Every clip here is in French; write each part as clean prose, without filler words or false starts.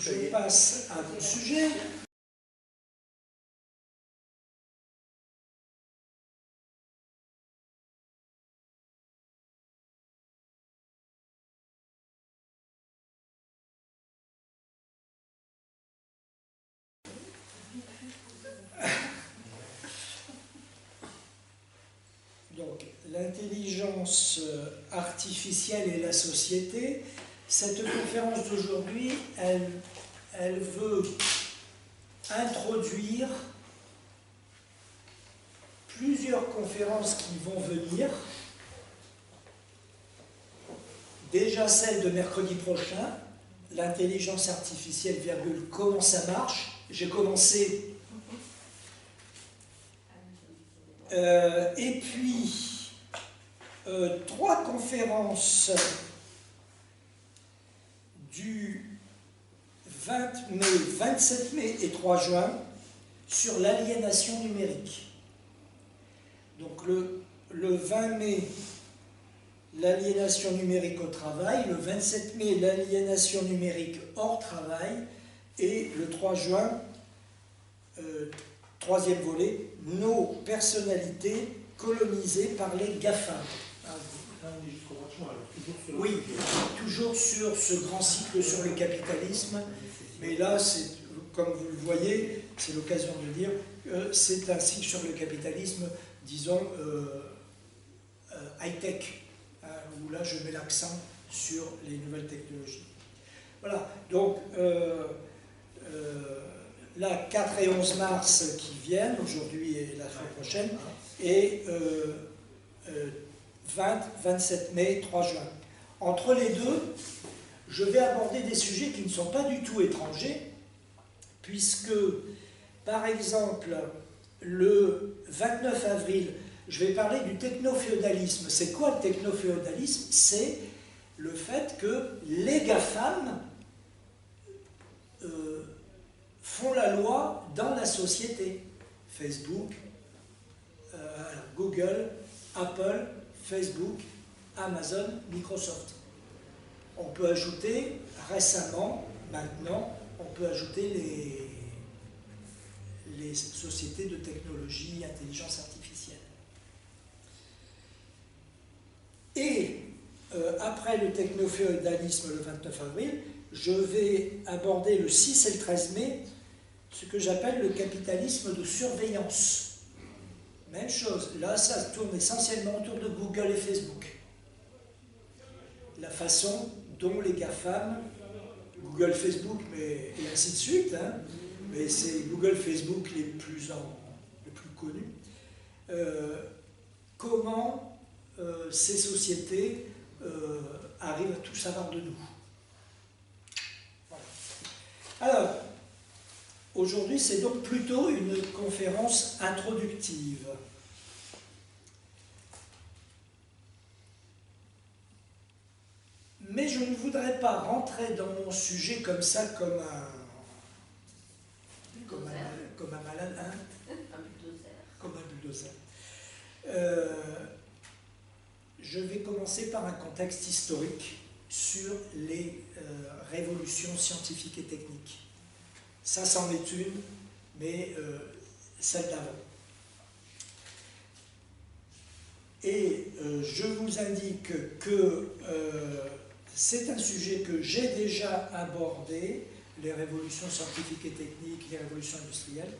Je passe à mon sujet. Donc, l'intelligence artificielle et la société. Cette conférence d'aujourd'hui, elle veut introduire plusieurs conférences qui vont venir. Déjà celle de mercredi prochain, l'intelligence artificielle, virgule, comment ça marche. J'ai commencé. Et puis, 3 conférences du 20 mai, 27 mai et 3 juin sur l'aliénation numérique. Donc le 20 mai, l'aliénation numérique au travail, le 27 mai, l'aliénation numérique hors travail, et le 3 juin, 3e volet, nos personnalités colonisées par les GAFA. Oui, toujours sur ce grand cycle sur le capitalisme, mais là, comme vous le voyez, c'est l'occasion de dire, c'est un cycle sur le capitalisme, disons, high-tech, hein, où là, je mets l'accent sur les nouvelles technologies. Voilà, donc, là, 4 et 11 mars qui viennent, aujourd'hui et la semaine prochaine, et 20, 27 mai, 3 juin. Entre les deux, je vais aborder des sujets qui ne sont pas du tout étrangers, puisque, par exemple, le 29 avril, je vais parler du techno-féodalisme. C'est quoi le techno-féodalisme? C'est le fait que les GAFAM font la loi dans la société. Facebook, Google, Apple, Facebook, Amazon, Microsoft. On peut ajouter récemment, maintenant, on peut ajouter les sociétés de technologie, intelligence artificielle. Et après le techno-féodalisme le 29 avril, je vais aborder le 6 et le 13 mai ce que j'appelle le capitalisme de surveillance. Même chose, là ça tourne essentiellement autour de Google et Facebook. La façon dont les GAFAM, Google, Facebook, et ainsi de suite, hein, mais c'est Google, Facebook les plus connus, comment ces sociétés arrivent à tout savoir de nous. Voilà. Alors, aujourd'hui, c'est donc plutôt une conférence introductive. Mais je ne voudrais pas rentrer dans mon sujet comme ça, comme un malade, hein, comme un bulldozer. Je vais commencer par un contexte historique sur les révolutions scientifiques et techniques. Ça, c'en est une, mais celle d'avant. Et je vous indique que c'est un sujet que j'ai déjà abordé, les révolutions scientifiques et techniques, les révolutions industrielles.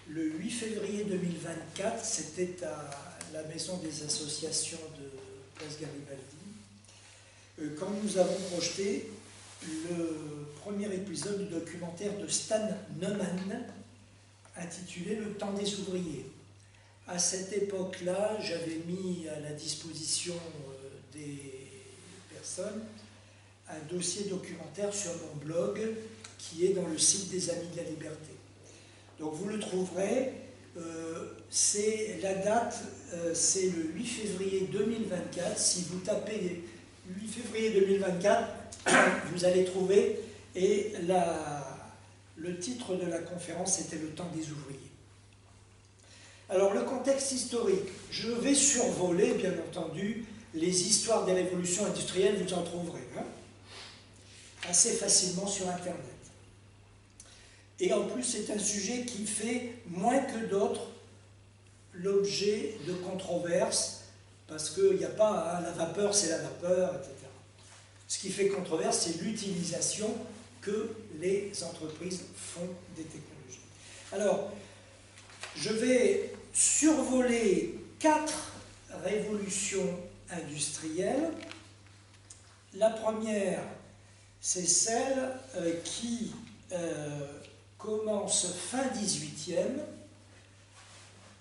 Le 8 février 2024, c'était à la Maison des associations de Place Garibaldi, quand nous avons projeté le premier épisode du documentaire de Stan Neumann, intitulé « Le temps des ouvriers ». À cette époque-là, j'avais mis à la disposition des personnes un dossier documentaire sur mon blog qui est dans le site des Amis de la Liberté. Donc vous le trouverez, c'est la date, c'est le 8 février 2024. Si vous tapez 8 février 2024, vous allez trouver, et le titre de la conférence était « Le temps des ouvriers ». Alors le contexte historique, je vais survoler bien entendu les histoires des révolutions industrielles, vous en trouverez assez facilement sur Internet. Et en plus, c'est un sujet qui fait moins que d'autres l'objet de controverses, parce qu'il n'y a pas, hein, la vapeur, c'est la vapeur, etc. Ce qui fait controverse, c'est l'utilisation que les entreprises font des technologies. Alors, je vais survoler 4 révolutions industrielles. La première, c'est celle qui commence fin 18e,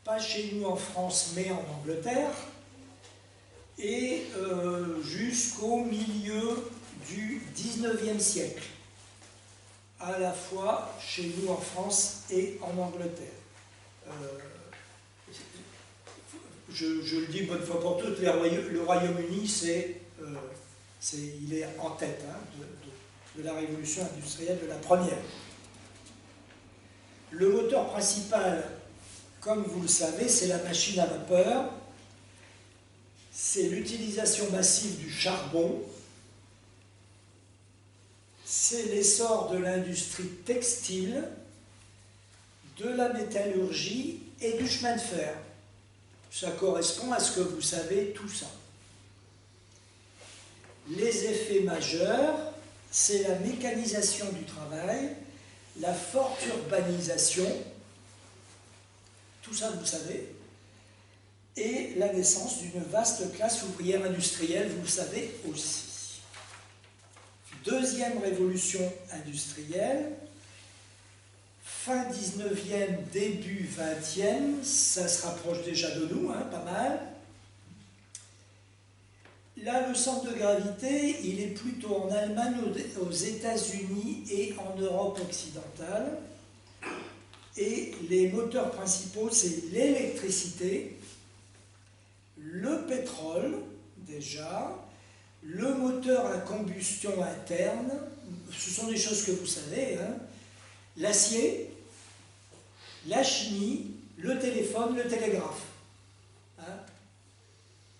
pas chez nous en France, mais en Angleterre, et jusqu'au milieu du 19e siècle, à la fois chez nous en France et en Angleterre. Je le dis une bonne fois pour toutes, le Royaume-Uni, il est en tête, hein, de la révolution industrielle, de la première. Le moteur principal, comme vous le savez, c'est la machine à vapeur. C'est l'utilisation massive du charbon. C'est l'essor de l'industrie textile, de la métallurgie et du chemin de fer. Ça correspond à ce que vous savez, tout ça. Les effets majeurs, c'est la mécanisation du travail, la forte urbanisation, tout ça vous savez, et la naissance d'une vaste classe ouvrière industrielle, vous le savez aussi. Deuxième révolution industrielle, fin 19e, début 20e, ça se rapproche déjà de nous, hein, pas mal. Là, le centre de gravité, il est plutôt en Allemagne, aux États-Unis et en Europe occidentale. Et les moteurs principaux, c'est l'électricité, le pétrole, déjà, le moteur à combustion interne, ce sont des choses que vous savez, hein, l'acier, la chimie, le téléphone, le télégraphe. Hein.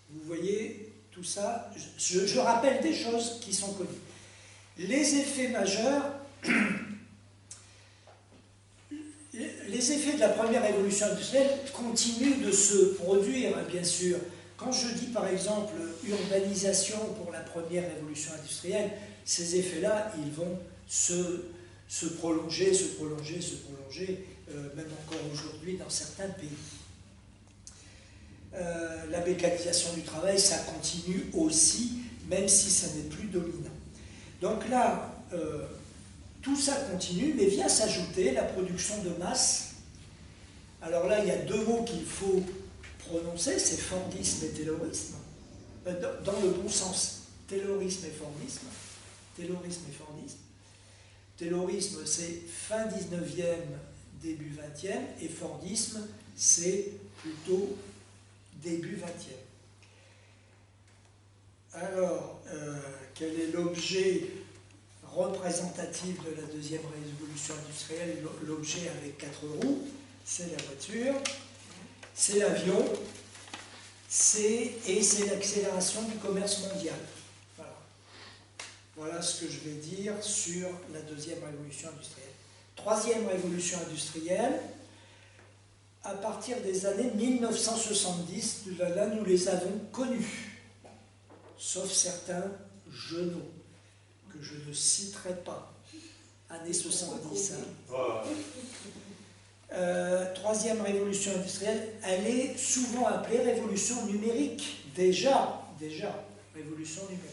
Vous voyez tout ça, je rappelle des choses qui sont connues. Les effets majeurs, les effets de la première révolution industrielle continuent de se produire, bien sûr. Quand je dis par exemple urbanisation pour la première révolution industrielle, ces effets-là, ils vont se prolonger, même encore aujourd'hui dans certains pays. La mécanisation du travail, ça continue aussi, même si ça n'est plus dominant. Donc là, tout ça continue, mais vient s'ajouter la production de masse. Alors là, il y a 2 mots qu'il faut prononcer, c'est Fordisme et Taylorisme, dans le bon sens, Taylorisme et Fordisme. Taylorisme et Fordisme. Taylorisme, c'est fin 19e, début 20e, et Fordisme, c'est plutôt début 20e. Alors, quel est l'objet représentatif de la deuxième révolution industrielle? L'objet avec 4 roues, c'est la voiture, c'est l'avion, et c'est l'accélération du commerce mondial. Voilà. Voilà ce que je vais dire sur la deuxième révolution industrielle. Troisième révolution industrielle, à partir des années 1970, là nous les avons connus, sauf certains genoux, que je ne citerai pas. Années 70. Hein. Troisième révolution industrielle, elle est souvent appelée révolution numérique. Déjà, révolution numérique.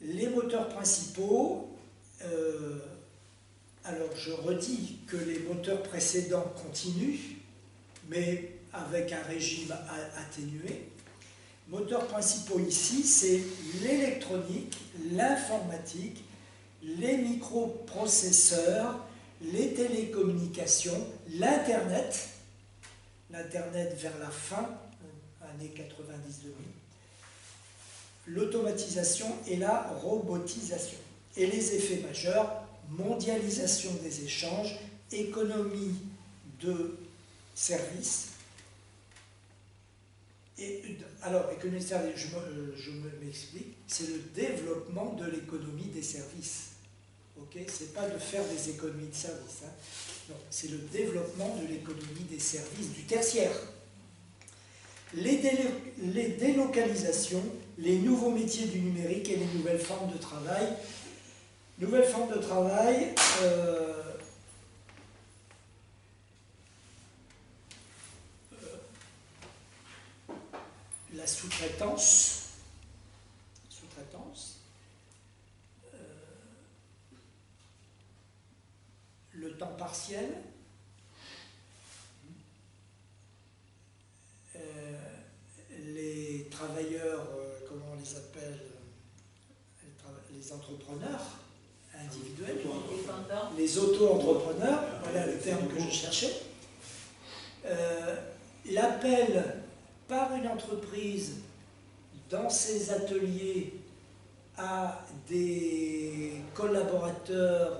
Les moteurs principaux, alors je redis que les moteurs précédents continuent, mais avec un régime atténué. Moteurs principaux ici, c'est l'électronique, l'informatique, les microprocesseurs, les télécommunications, l'Internet vers la fin, années 90-2000, l'automatisation et la robotisation. Et les effets majeurs, mondialisation des échanges, économie de services. Alors, économie de services, je m'explique, c'est le développement de l'économie des services Okay, ce n'est pas de faire des économies de services. Hein. C'est le développement de l'économie des services du tertiaire. Les délocalisations, les nouveaux métiers du numérique et les nouvelles formes de travail. Nouvelles formes de travail, la sous-traitance, le temps partiel, les travailleurs, comment on les appelle, les entrepreneurs individuels, les auto-entrepreneurs, voilà le terme que je cherchais. L'appel par une entreprise dans ses ateliers à des collaborateurs,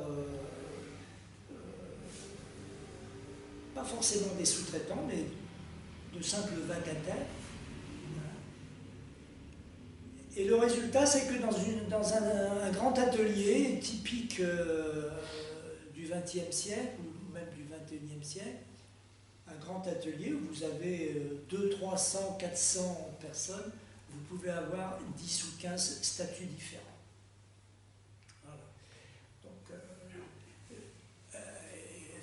pas forcément des sous-traitants, mais de simples vacataires. Et le résultat, c'est que dans un grand atelier typique du XXe siècle, ou même du XXIe siècle, un grand atelier où vous avez 200, 300, 400 personnes, vous pouvez avoir 10 ou 15 statuts différents. Voilà. Donc,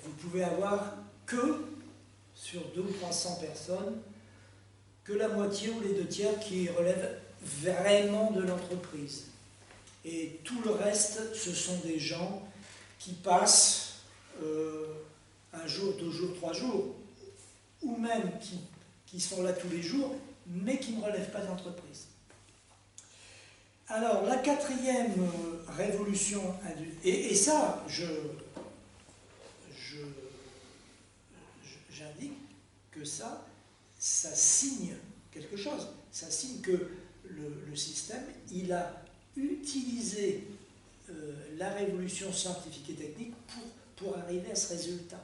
vous pouvez avoir que, sur 200 ou 300 personnes, que la moitié ou les 2 tiers qui relèvent vraiment de l'entreprise. Et tout le reste, ce sont des gens qui passent 1 jour, 2 jours, 3 jours, ou même qui sont là tous les jours, mais qui ne relèvent pas de l'entreprise. Alors, la 4e révolution industrielle, et ça, j'indique que ça signe quelque chose. Ça signe que le système, il a utilisé la révolution scientifique et technique pour arriver à ce résultat.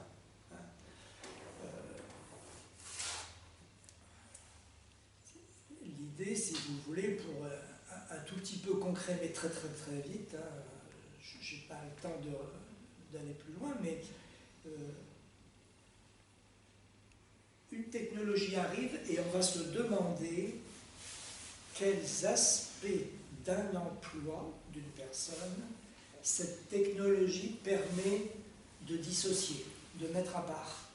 L'idée, si vous voulez, pour un tout petit peu concret, mais très très très vite, hein, je n'ai pas le temps d'aller plus loin, mais une technologie arrive et on va se demander quels aspects d'un emploi, d'une personne, cette technologie permet de dissocier, de mettre à part,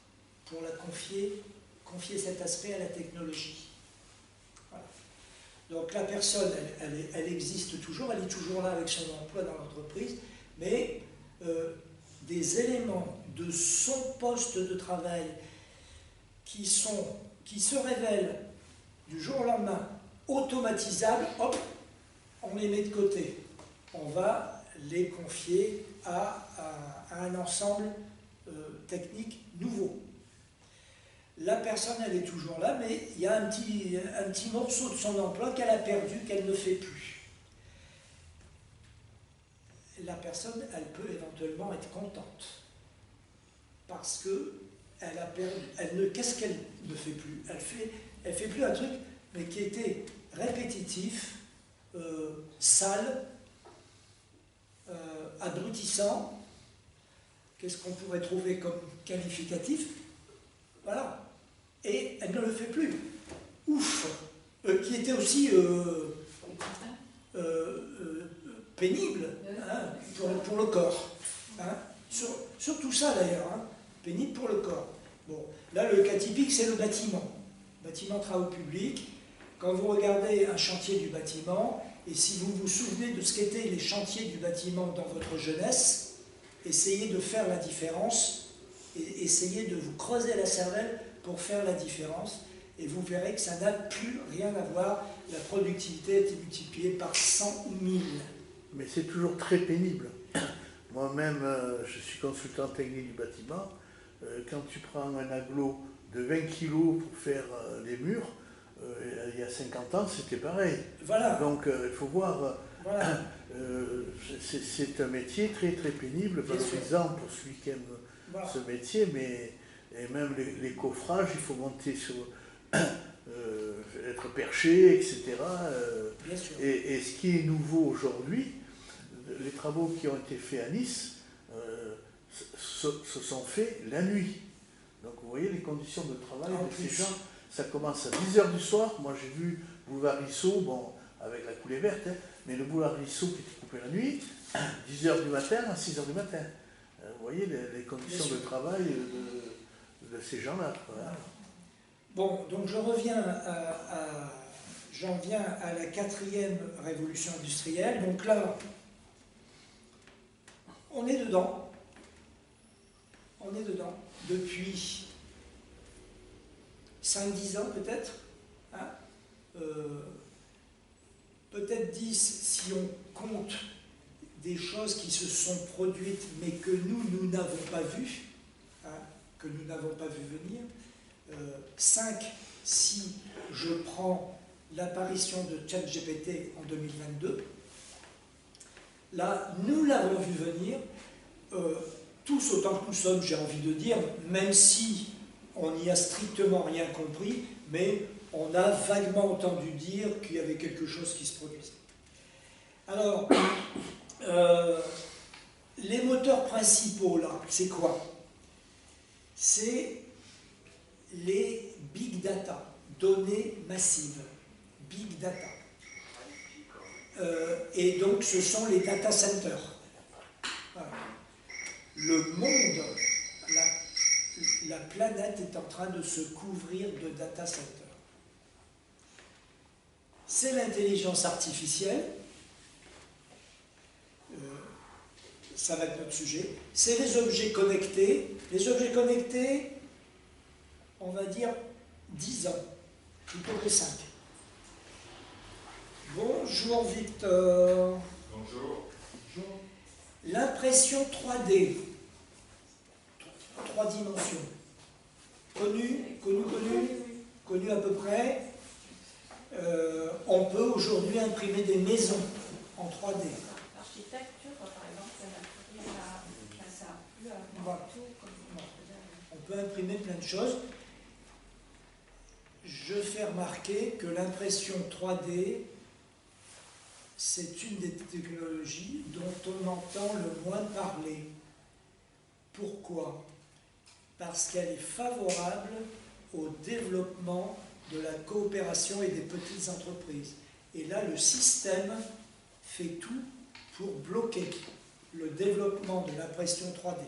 pour la confier cet aspect à la technologie. Voilà. Donc la personne, elle existe toujours, elle est toujours là avec son emploi dans l'entreprise, mais des éléments de son poste de travail qui se révèlent du jour au lendemain automatisables, hop, on les met de côté. On va les confier à un ensemble technique nouveau. La personne, elle est toujours là, mais il y a un petit morceau de son emploi qu'elle a perdu, qu'elle ne fait plus. La personne, elle peut éventuellement être contente, parce que elle a perdu. Qu'est-ce qu'elle ne fait plus? Elle fait plus un truc, mais qui était répétitif, sale, abrutissant. Qu'est-ce qu'on pourrait trouver comme qualificatif? Voilà. Et elle ne le fait plus. Ouf. Qui était aussi pénible, hein, pour le corps. Hein. Sur tout ça d'ailleurs, hein, pénible pour le corps. Bon, là le cas typique c'est le bâtiment. Bâtiment travaux publics. Quand vous regardez un chantier du bâtiment, et si vous vous souvenez de ce qu'étaient les chantiers du bâtiment dans votre jeunesse, essayez de faire la différence, et essayez de vous creuser la cervelle pour faire la différence, et vous verrez que ça n'a plus rien à voir. La productivité a été multipliée par 100 ou 1000. Mais c'est toujours très pénible. Moi-même, je suis consultant technique du bâtiment. Quand tu prends un agglot de 20 kg pour faire les murs, il y a 50 ans, c'était pareil. Voilà. Donc, il faut voir. Voilà. C'est un métier très très pénible, valorisant pour celui qui aime ce métier, mais et même les coffrages, il faut monter sur être perché, etc. Bien sûr. Et ce qui est nouveau aujourd'hui, les travaux qui ont été faits à Nice se sont faits la nuit. Donc vous voyez les conditions de travail de ces gens. Ça commence à 10 h du soir. Moi j'ai vu boulevard Risso, bon, avec la coulée verte, hein, mais le boulevard Risso qui était coupé la nuit, 10 h du matin à 6 h du matin. Vous voyez les conditions de travail de ces gens-là. Voilà. Bon, donc j'en viens à la 4e révolution industrielle. Donc là, on est dedans. On est dedans depuis 5-10 ans peut-être. Hein, peut-être 10 si on compte des choses qui se sont produites mais que nous n'avons pas vues, hein, que nous n'avons pas vu venir. 5 si je prends l'apparition de ChatGPT en 2022. Là, nous l'avons vu venir, tous autant que nous sommes, j'ai envie de dire, même si on n'y a strictement rien compris, mais on a vaguement entendu dire qu'il y avait quelque chose qui se produisait. Alors, les moteurs principaux, là, c'est quoi? C'est les big data, données massives, big data. Et donc, ce sont les data centers. Voilà. Le monde, la planète est en train de se couvrir de data centers. C'est l'intelligence artificielle, ça va être notre sujet. C'est les objets connectés. Les objets connectés, on va dire 10 ans, plutôt que 5. Bonjour Victor. Bonjour. Bonjour. L'impression 3D, 3 dimensions. Connu à peu près. On peut aujourd'hui imprimer des maisons en 3D. L'architecture, par exemple, ça a plus à Voilà. tout comme On peut imprimer plein de choses. Je fais remarquer que l'impression 3D, c'est une des technologies dont on entend le moins parler. Pourquoi? Parce qu'elle est favorable au développement de la coopération et des petites entreprises. Et là, le système fait tout pour bloquer le développement de l'impression 3D.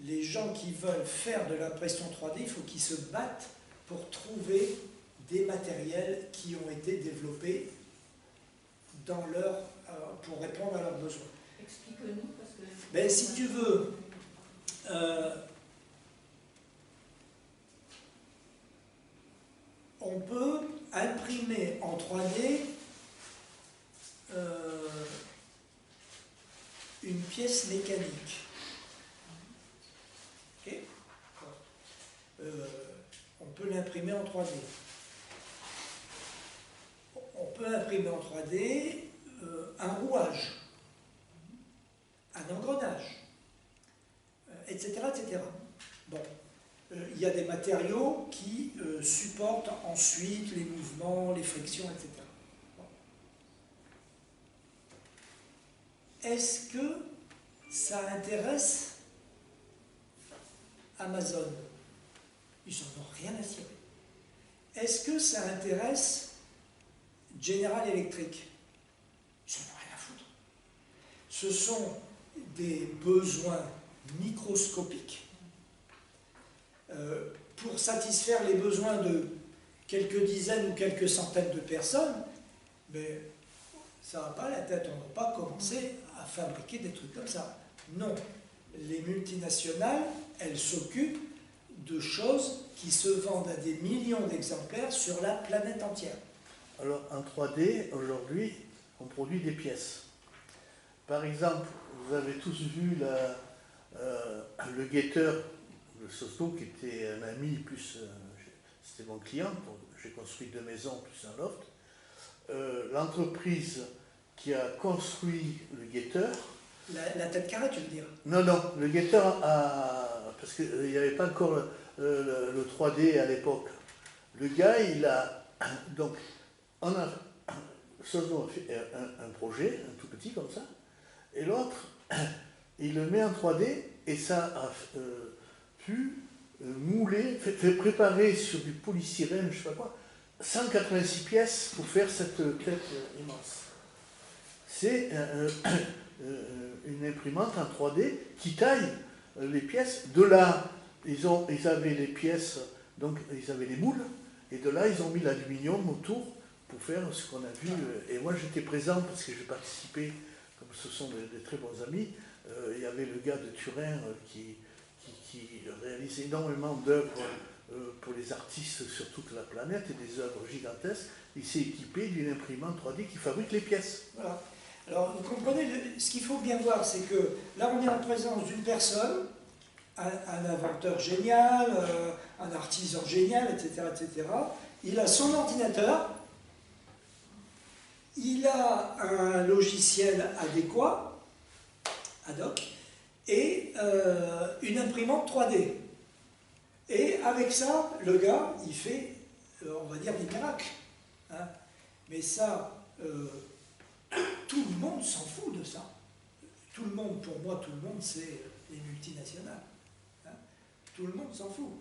Les gens qui veulent faire de l'impression 3D, il faut qu'ils se battent pour trouver des matériels qui ont été développés dans pour répondre à leurs besoins. Explique-nous, parce que... Ben, si tu veux, on peut imprimer en 3D une pièce mécanique. Okay. On peut l'imprimer en 3D. On peut imprimer en 3D un rouage, un engrenage, etc., etc. Bon. Il y a des matériaux qui supportent ensuite les mouvements, les frictions, etc. Bon. Est-ce que ça intéresse Amazon? Ils n'en ont rien à cirer. Est-ce que ça intéresse General Electric? Ils n'en ont rien à foutre. Ce sont des besoins microscopiques pour satisfaire les besoins de quelques dizaines ou quelques centaines de personnes, mais ça ne va pas la tête, on ne va pas commencer à fabriquer des trucs comme ça. Non, les multinationales, elles s'occupent de choses qui se vendent à des millions d'exemplaires sur la planète entière. Alors en 3D, aujourd'hui, on produit des pièces. Par exemple, vous avez tous vu le guetteur de Sosto, qui était un ami, plus c'était mon client, j'ai construit 2 maisons plus un loft. L'entreprise qui a construit le guetteur... La tête carrée, tu veux dire? Non, le guetteur parce qu'il n'y avait pas encore le 3D à l'époque. Le gars, il a... Donc, Soso a fait un projet, un tout petit comme ça, Et l'autre, il le met en 3D et ça a pu mouler, fait préparer sur du polystyrène, je ne sais pas quoi, 186 pièces pour faire cette tête immense. C'est une imprimante en 3D qui taille les pièces. De là, ils avaient les pièces, donc ils avaient les moules, et de là, ils ont mis l'aluminium autour pour faire ce qu'on a vu. Et moi, j'étais présent parce que j'ai participé, comme ce sont des très bons amis. Il y avait le gars de Turin qui réalise énormément d'œuvres pour les artistes sur toute la planète, et des œuvres gigantesques. Il s'est équipé d'une imprimante 3D qui fabrique les pièces. Voilà. Alors, vous comprenez, ce qu'il faut bien voir, c'est que là, on est en présence d'une personne, un inventeur génial, un artisan génial, etc., etc. Il a son ordinateur, il a un logiciel adéquat, ad hoc, et une imprimante 3D. Et avec ça, le gars, il fait, on va dire, des miracles. Hein. Mais ça, tout le monde s'en fout de ça. Tout le monde, pour moi, tout le monde, c'est les multinationales. Hein. Tout le monde s'en fout.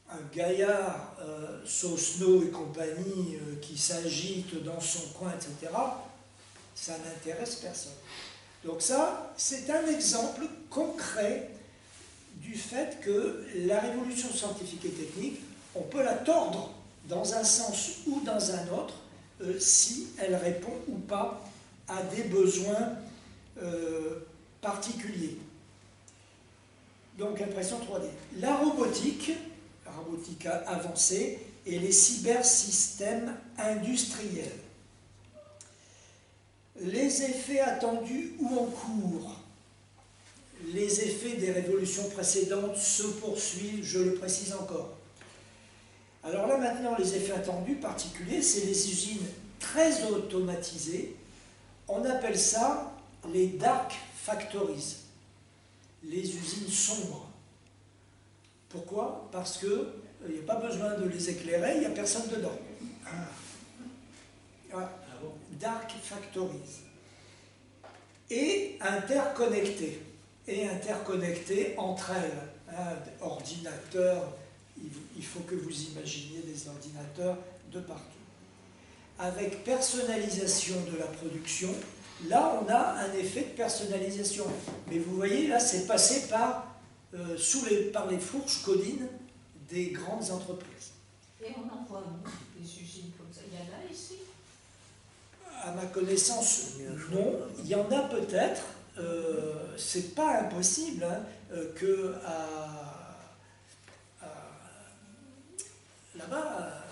Un gaillard, Sosno et compagnie, qui s'agite dans son coin, etc., ça n'intéresse personne. Donc ça, c'est un exemple concret du fait que la révolution scientifique et technique, on peut la tordre dans un sens ou dans un autre, si elle répond ou pas à des besoins particuliers. Donc impression 3D. La robotique avancée et les cybersystèmes industriels. Les effets attendus ou en cours. Les effets des révolutions précédentes se poursuivent, je le précise encore. Alors là maintenant, les effets attendus particuliers, c'est les usines très automatisées. On appelle ça les dark factories, les usines sombres. Pourquoi? Parce qu'il n'y a pas besoin de les éclairer, il n'y a personne dedans. Voilà. Dark factories. Et interconnectées. Et interconnectées entre elles. Hein, ordinateurs, il faut que vous imaginiez des ordinateurs de partout. Avec personnalisation de la production, là on a un effet de personnalisation. Mais vous voyez, là c'est passé par les fourches codines des grandes entreprises. Et on en voit des usines comme ça. Il y en a ici? À ma connaissance, non. Il y en a peut-être. C'est pas impossible hein, que là-bas,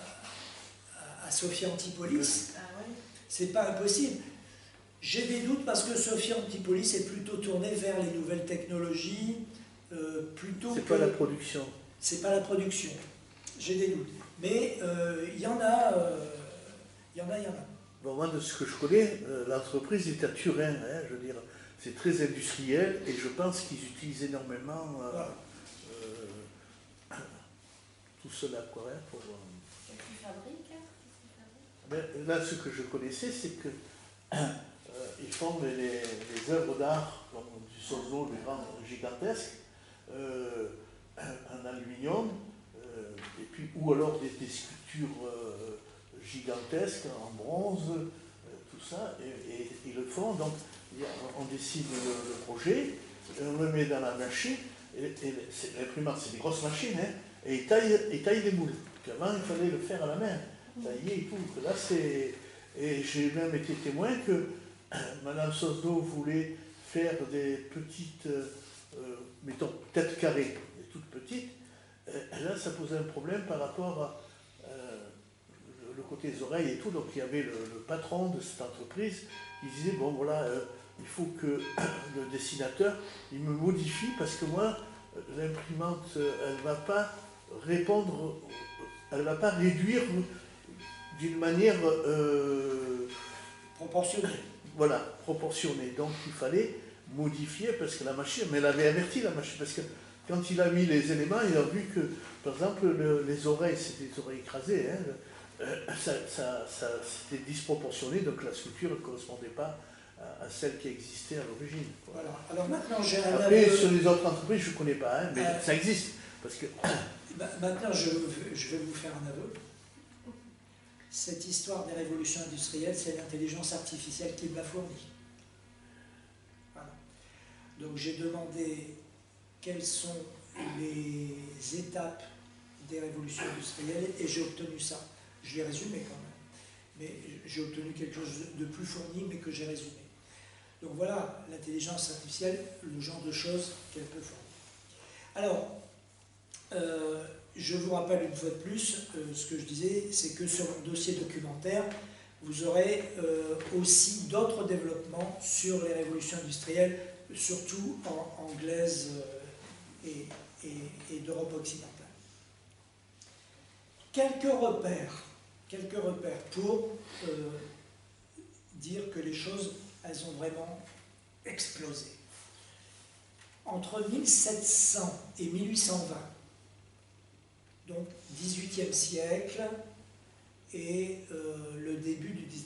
à Sophia Antipolis, c'est pas impossible. J'ai des doutes parce que Sophia Antipolis est plutôt tournée vers les nouvelles technologies, plutôt que... C'est pas la production. C'est pas la production. J'ai des doutes. Mais il y en a. Il y en a. Bon, moi, de ce que je connais, l'entreprise est à Turin, hein, je veux dire, c'est très industriel et je pense qu'ils utilisent énormément Voilà. tout cela, quoi, hein, pour... Qui fabrique? Mais là, ce que je connaissais, c'est que ils font les œuvres d'art, comme du Sosno, des grands gigantesques, en aluminium, et puis, ou alors des sculptures gigantesques en bronze, tout ça, et ils le font. Donc, on décide le projet, on le met dans la machine, et l'imprimante, c'est des grosses machines, hein, et ils taillent des moules. Qu'avant, il fallait le faire à la main, tailler et tout. Que là, et j'ai même été témoin que Madame Sosno voulait faire des petites, mettons, têtes carrées, des toutes petites. Et là, ça posait un problème par rapport à le côté des oreilles et tout. Donc, il y avait le patron de cette entreprise qui disait, bon, voilà, il faut que le dessinateur, il me modifie parce que moi, l'imprimante, elle ne va pas répondre, elle ne va pas réduire d'une manière... proportionnée. Voilà, proportionnée. Donc, il fallait modifier parce que la machine, mais elle avait averti la machine, parce que quand il a mis les éléments, il a vu que, par exemple, les oreilles, c'était des oreilles écrasées, hein, c'était disproportionné, donc la sculpture ne correspondait pas à celle qui existait à l'origine. Voilà. Alors maintenant, j'ai un Après, aveu. sur les autres entreprises, je ne connais pas, hein, mais ça existe. Parce que... Maintenant, je vais vous faire un aveu. Cette histoire des révolutions industrielles, c'est l'intelligence artificielle qui me l'a fournie. Voilà. Donc j'ai demandé quelles sont les étapes des révolutions industrielles et j'ai obtenu ça. Je l'ai résumé quand même. Mais j'ai obtenu quelque chose de plus fourni, mais que j'ai résumé. Donc voilà, l'intelligence artificielle, le genre de choses qu'elle peut fournir. Alors, je vous rappelle une fois de plus, ce que je disais, c'est que sur mon dossier documentaire, vous aurez aussi d'autres développements sur les révolutions industrielles, surtout anglaises et d'Europe occidentale. Quelques repères pour dire que les choses, elles ont vraiment explosé. Entre 1700 et 1820, donc 18e siècle et le début du 19e,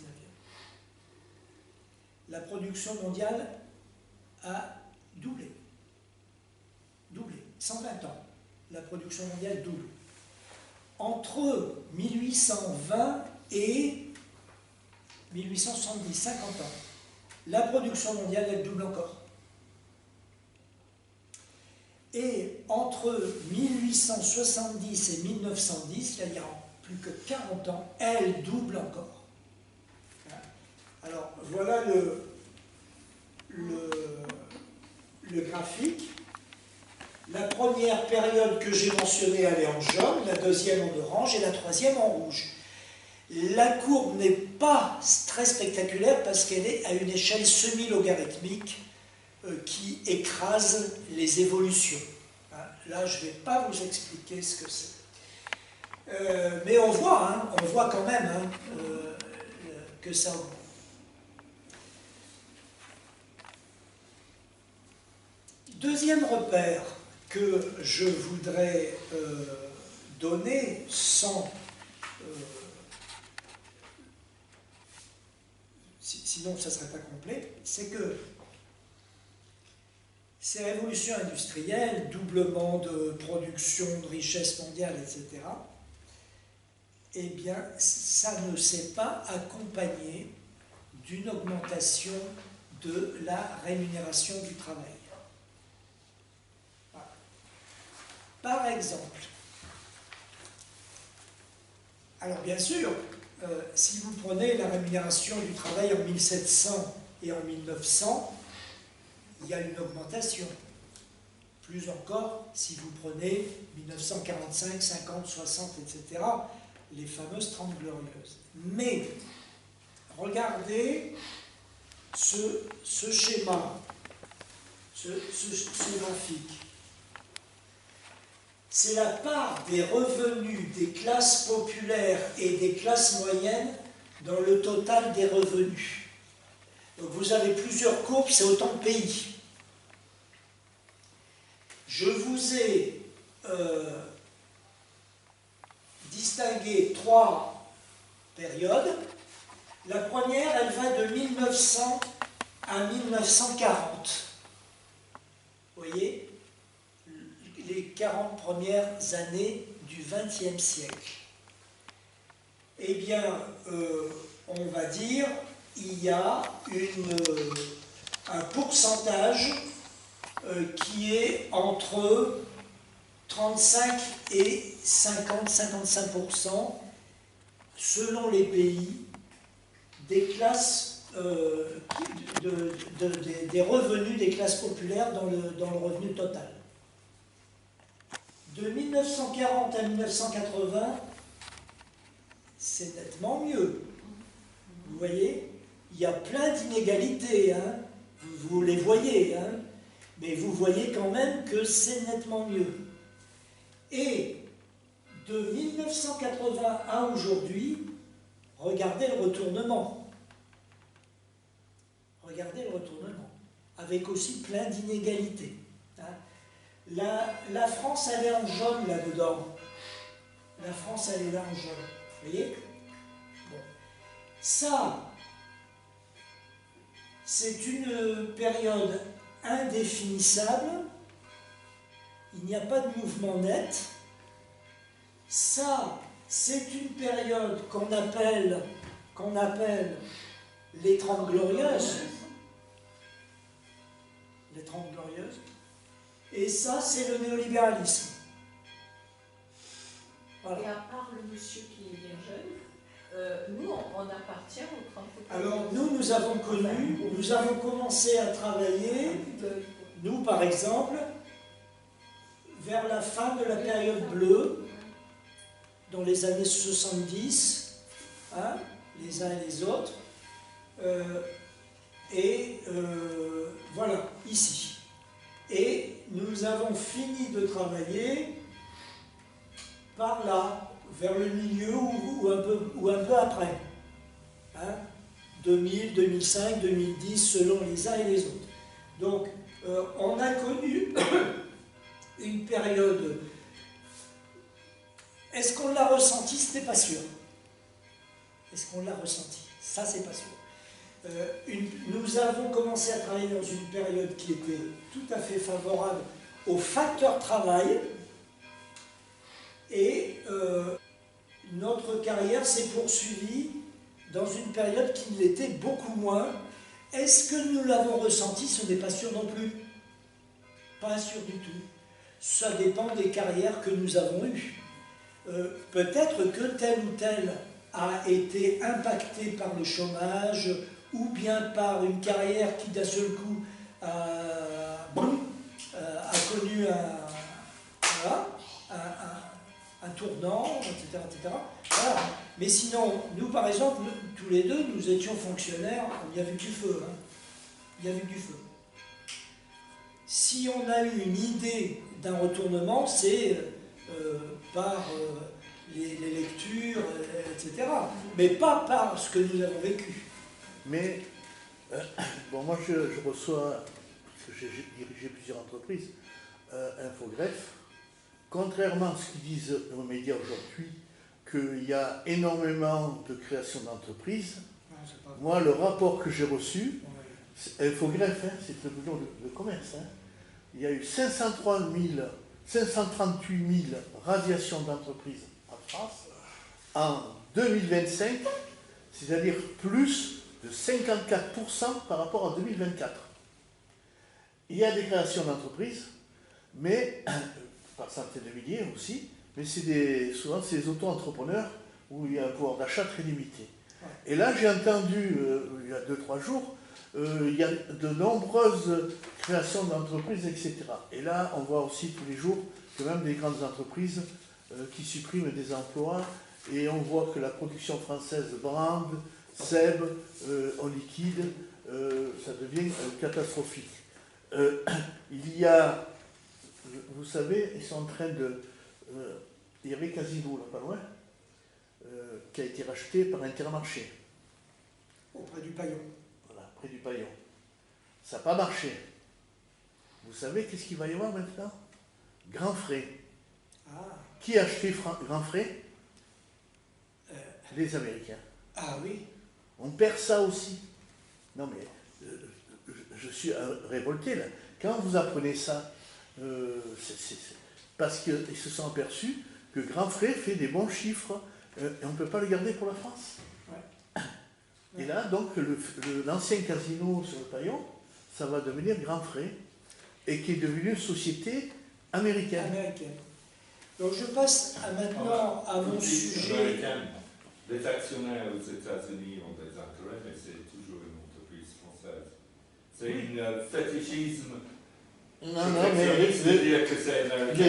la production mondiale a doublé. Doublé. 120 ans, la production mondiale double. Entre 1820 et 1870, 50 ans, la production mondiale, elle double encore. Et entre 1870 et 1910, c'est-à-dire plus que 40 ans, elle double encore. Alors, voilà le graphique. La première période que j'ai mentionnée, elle est en jaune, la deuxième en orange et la troisième en rouge. La courbe n'est pas très spectaculaire parce qu'elle est à une échelle semi-logarithmique qui écrase les évolutions. Là, je ne vais pas vous expliquer ce que c'est. Mais on voit quand même que ça augmente. Deuxième repère que je voudrais donner sans... sinon ça ne serait pas complet, c'est que ces révolutions industrielles, doublement de production, de richesse mondiale, etc., eh bien, ça ne s'est pas accompagné d'une augmentation de la rémunération du travail. Voilà. Par exemple, alors bien sûr, si vous prenez la rémunération du travail en 1700 et en 1900, il y a une augmentation. Plus encore, si vous prenez 1945, 50, 60, etc., les fameuses 30 glorieuses. Mais, regardez ce schéma, ce graphique. C'est la part des revenus des classes populaires et des classes moyennes dans le total des revenus. Donc vous avez plusieurs courbes, c'est autant de pays. Je vous ai distingué 3 périodes. La première, elle va de 1900 à 1940. Vous voyez, les 40 premières années du XXe siècle. Eh bien, on va dire, il y a un pourcentage qui est entre 35 et 50-55% selon les pays des classes des revenus des classes populaires dans le revenu total. De 1940 à 1980, c'est nettement mieux. Vous voyez, il y a plein d'inégalités, hein. Vous les voyez, hein. Mais vous voyez quand même que c'est nettement mieux. Et de 1980 à aujourd'hui, regardez le retournement. Regardez le retournement. Avec aussi plein d'inégalités. Hein. La France, elle est en jaune là-dedans. La France, elle est là en jaune. Vous voyez? Bon. Ça, c'est une période indéfinissable, il n'y a pas de mouvement net. Ça, c'est une période qu'on appelle les 30 glorieuses. Les 30 glorieuses. Et ça, c'est le néolibéralisme. Voilà. Et à part le monsieur qui est bien jeune, nous, on appartient aux 30 glorieuses. Alors, nous avons commencé à travailler, nous par exemple, vers la fin de la période bleue, dans les années 70, hein, les uns et les autres, voilà, ici. Et nous avons fini de travailler par là, vers le milieu ou un peu après. Hein, 2000, 2005, 2010, selon les uns et les autres. Donc, on a connu une période. Est-ce qu'on l'a ressenti? Ce n'est pas sûr. Est-ce qu'on l'a ressenti? Ça, c'est pas sûr. Nous avons commencé à travailler dans une période qui était tout à fait favorable au facteur travail et notre carrière s'est poursuivie dans une période qui l'était beaucoup moins. Est-ce que nous l'avons ressenti? Ce n'est pas sûr non plus. Pas sûr du tout. Ça dépend des carrières que nous avons eues. Peut-être que tel ou tel a été impacté par le chômage ou bien par une carrière qui d'un seul coup a connu un tournant, etc., etc. Voilà. Mais sinon, nous par exemple, tous les deux, nous étions fonctionnaires, il y avait du feu. Hein. Il y avait du feu. Si on a eu une idée d'un retournement, c'est par les lectures, etc. Mais pas par ce que nous avons vécu. Mais, bon, moi je reçois, parce que j'ai dirigé plusieurs entreprises, Infogreffe. Contrairement à ce qu'ils disent aux médias aujourd'hui, qu'il y a énormément de création d'entreprises, moi le rapport que j'ai reçu, Infogreffe, hein, c'est le bureau de commerce, hein, il y a eu 538 000 radiations d'entreprises en France en 2025, c'est-à-dire plus de 54% par rapport à 2024. Il y a des créations d'entreprises, mais par centaines de milliers aussi, mais souvent c'est des auto-entrepreneurs où il y a un pouvoir d'achat très limité. Et là j'ai entendu, il y a 2-3 jours, il y a de nombreuses créations d'entreprises, etc. Et là, on voit aussi tous les jours que même des grandes entreprises qui suppriment des emplois, et on voit que la production française brande, sèbe, en liquide, ça devient catastrophique. Il y a, vous savez, ils sont en train de... il y avait Casino, là, pas loin, qui a été racheté par Intermarché. Auprès du Paillon. Près du Paillon. Ça n'a pas marché. Vous savez qu'est-ce qu'il va y avoir maintenant? Grand Frais. Ah. Qui a acheté Grand Frais? Les Américains. Ah oui. On perd ça aussi. Non mais, je suis révolté là. Quand vous apprenez ça, parce qu'ils se sont aperçus que Grand Frais fait des bons chiffres et on ne peut pas le garder pour la France. Et là, donc, l'ancien casino sur le Paillon, ça va devenir Grand Frais, et qui est devenu une société américaine. Donc, je passe maintenant à mon sujet. Les actionnaires aux États-Unis ont des intérêts, mais c'est toujours une entreprise française. C'est un fétichisme. Non, mais les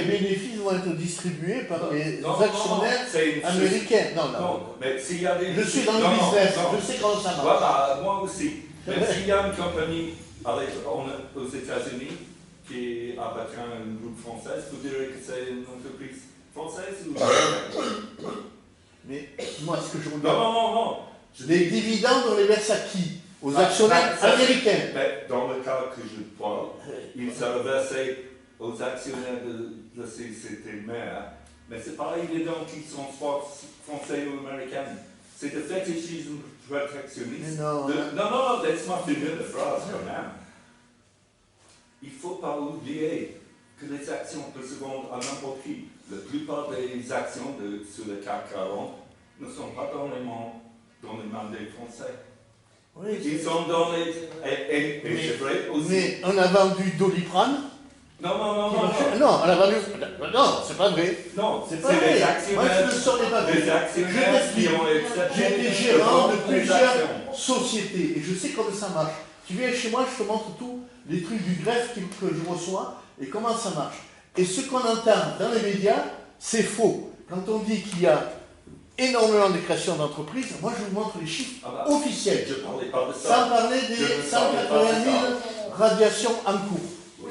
bénéfices vont être distribués par les actionnaires américains. Non, mais s'il y a des... Je suis dans le business, je sais comment ça marche. Voilà, moi aussi. Mais s'il y a une compagnie aux États-Unis qui appartient à un groupe français, vous direz que c'est une entreprise française ou américaine? Mais moi, ce que je regarde... Non. Les dividendes, on les verse à qui? Aux actionnaires américains. Mais dans le cas que je parle, il sera versé aux actionnaires de la société mère. Mais c'est pas évident qu'ils sont soit français ou américains. C'est le fétichisme protectionniste. Mais non, Non, laisse-moi finir la phrase quand même. Il ne faut pas oublier que les actions peuvent se vendre à n'importe qui. La plupart des actions sur le CAC 40 ne sont pas dans les mains des Français. oui, Ils sont dans les... Et c'est vrai aussi... mais on a vendu Doliprane. Non, Non, on a vendu. Non, c'est pas vrai. non, C'est c'est pas vrai. les Moi, actionnaires. je ne saurais pas Les dire. actionnaires Je qui t'explique. ont accepté J'ai été de gérant vendre de des plusieurs actions. sociétés et je sais comment ça marche. Tu viens chez moi, je te montre tous les trucs du greffe que je reçois et comment ça marche. Et ce qu'on entend dans les médias, c'est faux. Quand on dit qu'il y a énormément de création d'entreprises, moi je vous montre les chiffres officiels. Je ne parlais pas de Sans ça. parler Je des ne 180 parlais 000 radiations en cours.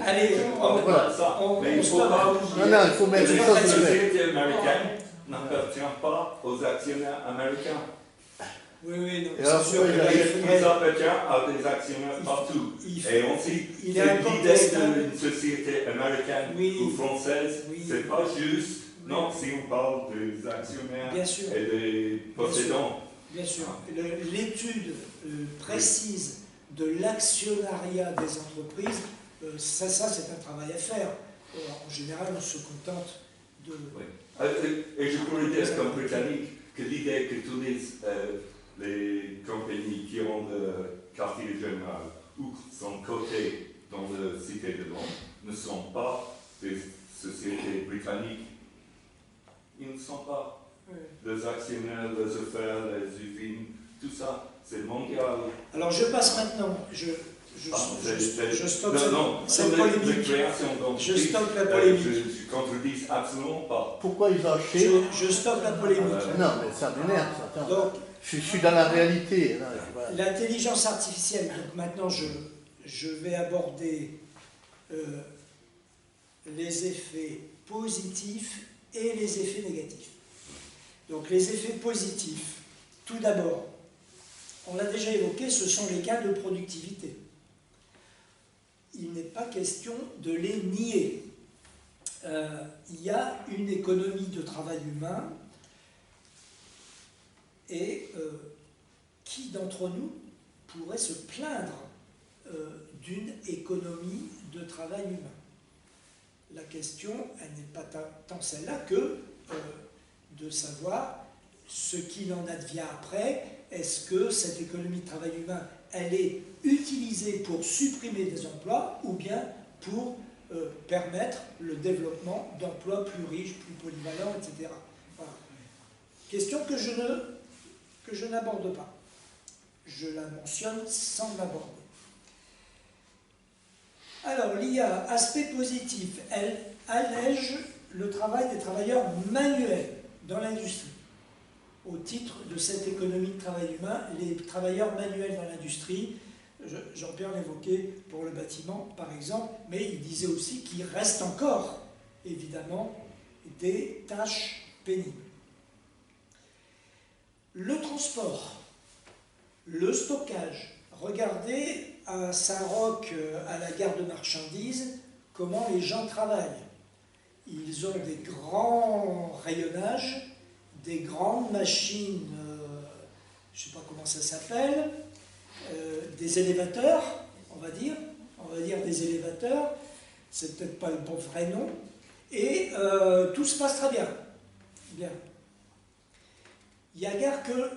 Allez, Je ne parlais pas de ça. Mais il ne faut pas oublier Non, il faut mettre que les choses les au clair. sociétés américaines n'appartiennent pas aux actionnaires américains. oui, non, Et alors, c'est sûr que là, il Ils faudrait... appartiennent à des actionnaires partout. il- Et aussi, il c'est est l'idée incontestable. d'une société américaine Oui. ou française, Oui. c'est pas juste. Oui. Non, si on parle des actionnaires Bien sûr. et des possédants. Bien sûr. L'étude précise de l'actionnariat des entreprises, ça c'est un travail à faire. En général, on se contente de... Oui. Et je pourrais dire comme Britannique que l'idée que tous les compagnies qui ont le quartier général ou sont cotées dans la Cité de Londres ne sont pas des sociétés britanniques. Ils ne sont pas. Les actionnaires, les affaires, les usines, tout ça, c'est mondial. Alors je passe maintenant, je stoppe cette polémique. Je stoppe la polémique. Je contredis absolument pas. Pourquoi ils ont acheté Je stoppe la polémique. Non, mais ça m'énerve. ça. Attends. Donc, Je suis dans la réalité. Là, voilà. l'intelligence artificielle, donc maintenant je vais aborder les effets positifs et les effets négatifs. Donc les effets positifs, tout d'abord, on l'a déjà évoqué, ce sont les gains de productivité. Il n'est pas question de les nier. Il y a une économie de travail humain et qui d'entre nous pourrait se plaindre d'une économie de travail humain? La question, elle n'est pas tant celle-là que de savoir ce qu'il en advient après. Est-ce que cette économie de travail humain, elle est utilisée pour supprimer des emplois ou bien pour permettre le développement d'emplois plus riches, plus polyvalents, etc. Voilà. Question que je n'aborde pas. Je la mentionne sans l'aborder. Alors, l'IA, aspect positif, elle allège le travail des travailleurs manuels dans l'industrie. Au titre de cette économie de travail humain, les travailleurs manuels dans l'industrie, Jean-Pierre l'évoquait pour le bâtiment par exemple, mais il disait aussi qu'il reste encore, évidemment, des tâches pénibles. Le transport, le stockage. Regardez à Saint-Roch, à la gare de marchandises, comment les gens travaillent. Ils ont des grands rayonnages, des grandes machines, je ne sais pas comment ça s'appelle, des élévateurs, on va dire des élévateurs, c'est peut-être pas le bon vrai nom, et tout se passe très bien. Bien. Il y a gare que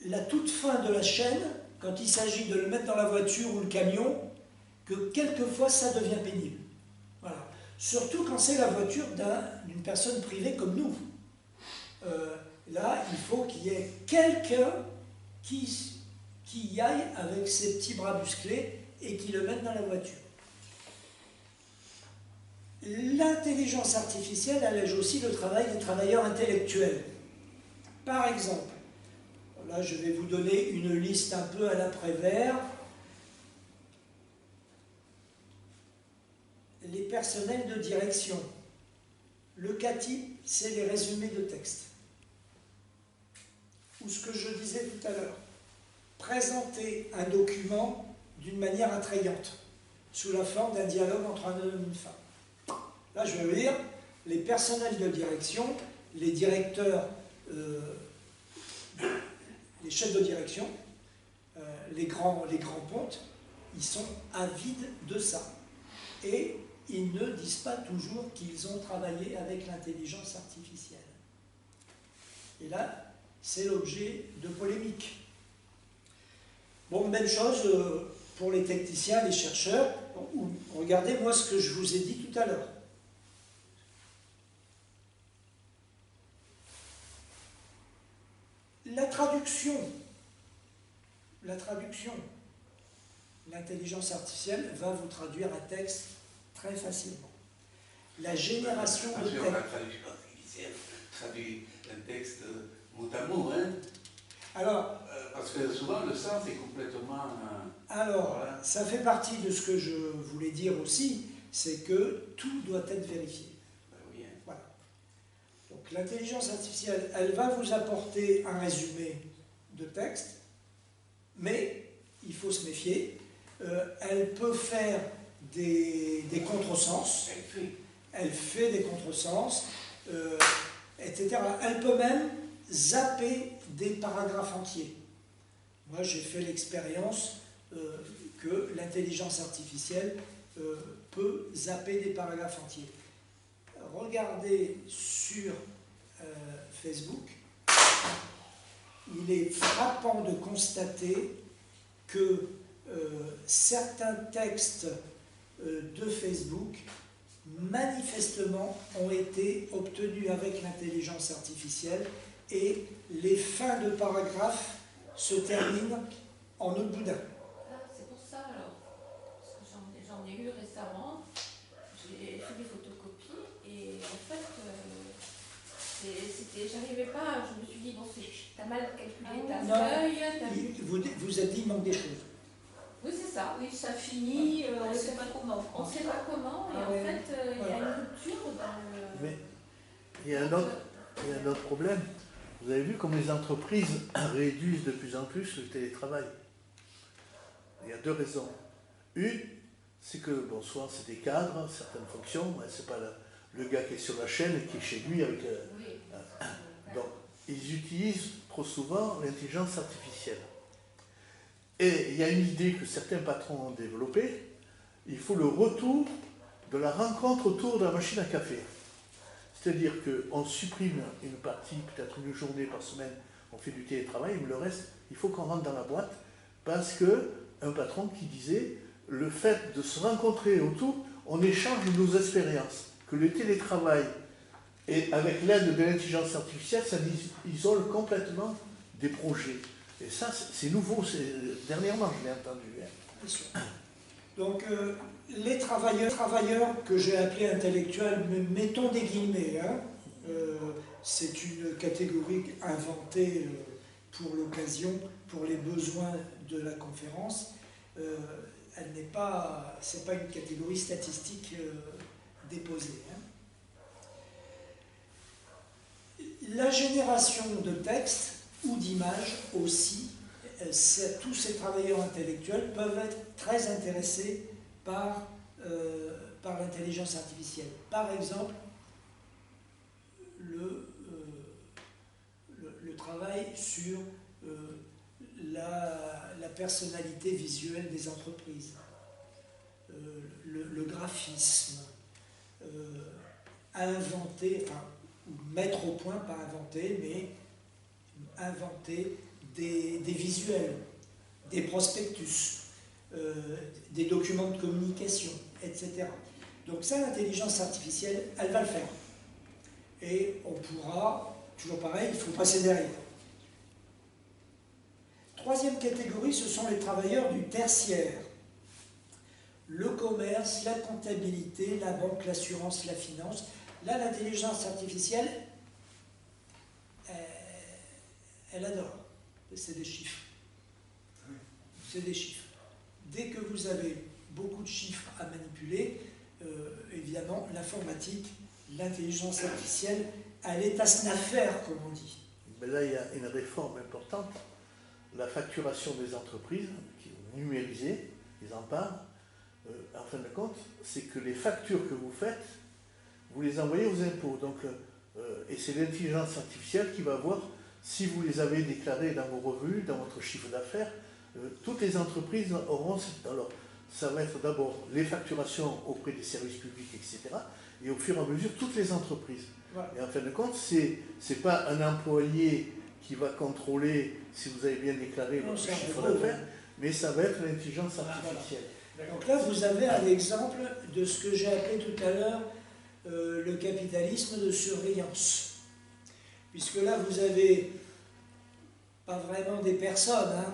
la toute fin de la chaîne, quand il s'agit de le mettre dans la voiture ou le camion, que quelquefois ça devient pénible. Voilà. Surtout quand c'est la voiture d'une personne privée comme nous. Là, il faut qu'il y ait quelqu'un qui y aille avec ses petits bras musclés et qui le mette dans la voiture. L'intelligence artificielle allège aussi le travail des travailleurs intellectuels. Par exemple, là je vais vous donner une liste un peu à l'après-vert. Les personnels de direction. Le CATIP, c'est les résumés de texte. Ou ce que je disais tout à l'heure, présenter un document d'une manière attrayante, sous la forme d'un dialogue entre un homme et une femme. Là, je veux dire, les personnels de direction, les directeurs, les chefs de direction, les grands pontes, ils sont avides de ça. Et ils ne disent pas toujours qu'ils ont travaillé avec l'intelligence artificielle. Et là, c'est l'objet de polémiques. Bon, même chose pour les techniciens, les chercheurs. Regardez, moi, ce que je vous ai dit tout à l'heure. La traduction, l'intelligence artificielle va vous traduire un texte très facilement. La génération de texte... La traduction artificielle traduit un texte mot à mot, hein? Alors, parce que souvent le sens est complètement... alors, voilà. Ça fait partie de ce que je voulais dire aussi, c'est que tout doit être vérifié. Ben oui, hein. Voilà. Donc l'intelligence artificielle, elle va vous apporter un résumé de texte, mais il faut se méfier. Elle peut faire des contresens. Elle fait des contresens, etc. Elle peut même zapper des paragraphes entiers. Moi, j'ai fait l'expérience que l'intelligence artificielle peut zapper des paragraphes entiers. Regardez sur Facebook, il est frappant de constater que certains textes de Facebook manifestement ont été obtenus avec l'intelligence artificielle et les fins de paragraphes se terminent en autre boudin. Ah, c'est pour ça alors. Parce que j'en ai eu récemment. J'ai fait des photocopies et en fait, j'arrivais pas. Je me suis dit, bon, t'as mal calculé ta feuille. Vous êtes dit, il manque des choses. Oui, c'est ça. Oui, ça finit. On ne sait pas comment. On ne sait pas comment. Et en fait, il y a une rupture dans le... Mais il y a un autre problème. Vous avez vu comme les entreprises réduisent de plus en plus le télétravail. Il y a deux raisons. Une, c'est que, bon, soit c'est des cadres, certaines fonctions, mais c'est pas le gars qui est sur la chaîne qui est chez lui avec... donc, ils utilisent trop souvent l'intelligence artificielle. Et il y a une idée que certains patrons ont développée, il faut le retour de la rencontre autour de la machine à café. C'est-à-dire qu'on supprime une partie, peut-être une journée par semaine, on fait du télétravail, mais le reste, il faut qu'on rentre dans la boîte, parce qu'un patron qui disait, le fait de se rencontrer autour, on échange nos expériences, que le télétravail, et avec l'aide de l'intelligence artificielle, ça isole complètement des projets. Et ça, c'est nouveau, dernièrement, je l'ai entendu. Bien sûr. Donc, les travailleurs que j'ai appelés intellectuels, mais mettons des guillemets, hein, c'est une catégorie inventée pour l'occasion, pour les besoins de la conférence. Elle n'est pas, c'est pas une catégorie statistique déposée. Hein. La génération de textes ou d'images aussi, tous ces travailleurs intellectuels peuvent être très intéressés par l'intelligence artificielle. Par exemple, le travail sur la personnalité visuelle des entreprises, le graphisme, inventer, enfin, mettre au point, pas inventer, mais inventer des visuels, des prospectus, des documents de communication, etc. Donc ça, l'intelligence artificielle, elle va le faire. Et on pourra, toujours pareil, il faut passer derrière. Troisième catégorie, ce sont les travailleurs du tertiaire. Le commerce, la comptabilité, la banque, l'assurance, la finance. Là, l'intelligence artificielle, elle adore. C'est des chiffres. C'est des chiffres. Dès que vous avez beaucoup de chiffres à manipuler, évidemment, l'informatique, l'intelligence artificielle, elle est à snaffaire, comme on dit. Mais là, il y a une réforme importante. La facturation des entreprises, qui est numérisée, ils en parlent. En fin de compte, c'est que les factures que vous faites, vous les envoyez aux impôts. Donc, et c'est l'intelligence artificielle qui va voir si vous les avez déclarées dans vos revenus, dans votre chiffre d'affaires, toutes les entreprises auront... Alors, ça va être d'abord les facturations auprès des services publics, etc. Et au fur et à mesure, toutes les entreprises. Voilà. Et en fin de compte, c'est pas un employé qui va contrôler si vous avez bien déclaré Non, votre c'est un chiffre robot, d'affaires, mais ça va être l'intelligence Voilà. artificielle. Donc là, vous avez un exemple de ce que j'ai appelé tout à l'heure le capitalisme de surveillance. Puisque là, vous avez pas vraiment des personnes, hein,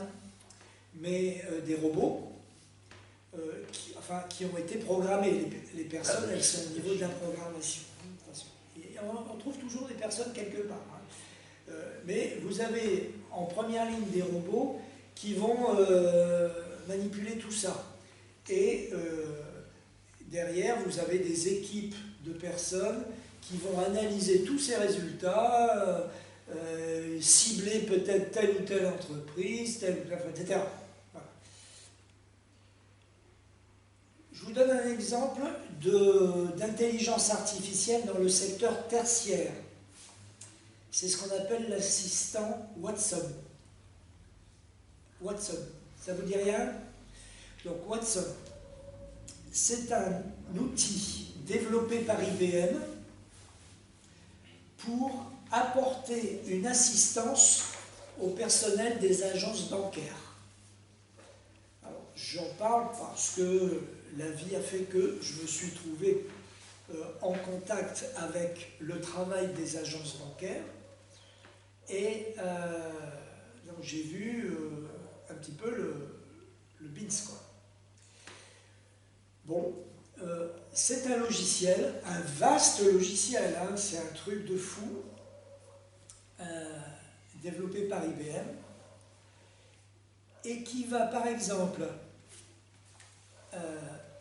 mais des robots qui ont été programmés. Les personnes, elles sont au niveau de la programmation. Et on trouve toujours des personnes quelque part. Hein. Mais vous avez en première ligne des robots qui vont manipuler tout ça. Et derrière, vous avez des équipes de personnes qui vont analyser tous ces résultats, cibler peut-être telle ou telle entreprise, etc. Voilà. Je vous donne un exemple d'intelligence artificielle dans le secteur tertiaire. C'est ce qu'on appelle l'assistant Watson. Watson, ça vous dit rien? Donc Watson, c'est un outil développé par IBM pour apporter une assistance au personnel des agences bancaires. Alors, j'en parle parce que la vie a fait que je me suis trouvé en contact avec le travail des agences bancaires et donc j'ai vu un petit peu le BINS, quoi. Bon, c'est un logiciel, un vaste logiciel, hein, c'est un truc de fou, développé par IBM, et qui va par exemple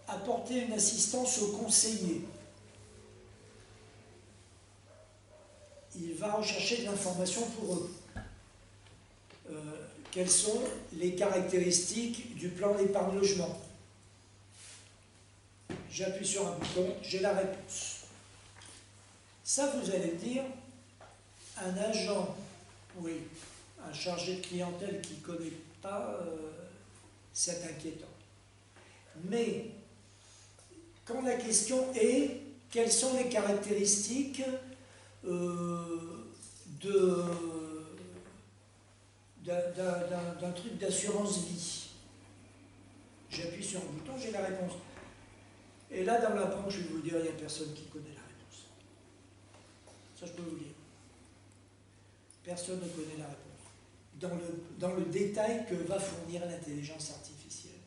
apporter une assistance aux conseillers. Il va rechercher de l'information pour eux. Quelles sont les caractéristiques du plan d'épargne logement? J'appuie sur un bouton, j'ai la réponse. Ça, vous allez me dire, un agent, oui, un chargé de clientèle qui ne connaît pas, c'est inquiétant. Mais, quand la question est, quelles sont les caractéristiques d'un truc d'assurance vie? J'appuie sur un bouton, j'ai la réponse. Et là, dans la banque, je vais vous dire, il n'y a personne qui connaît la réponse. Ça, je peux vous le dire. Personne ne connaît la réponse. Dans le détail que va fournir l'intelligence artificielle.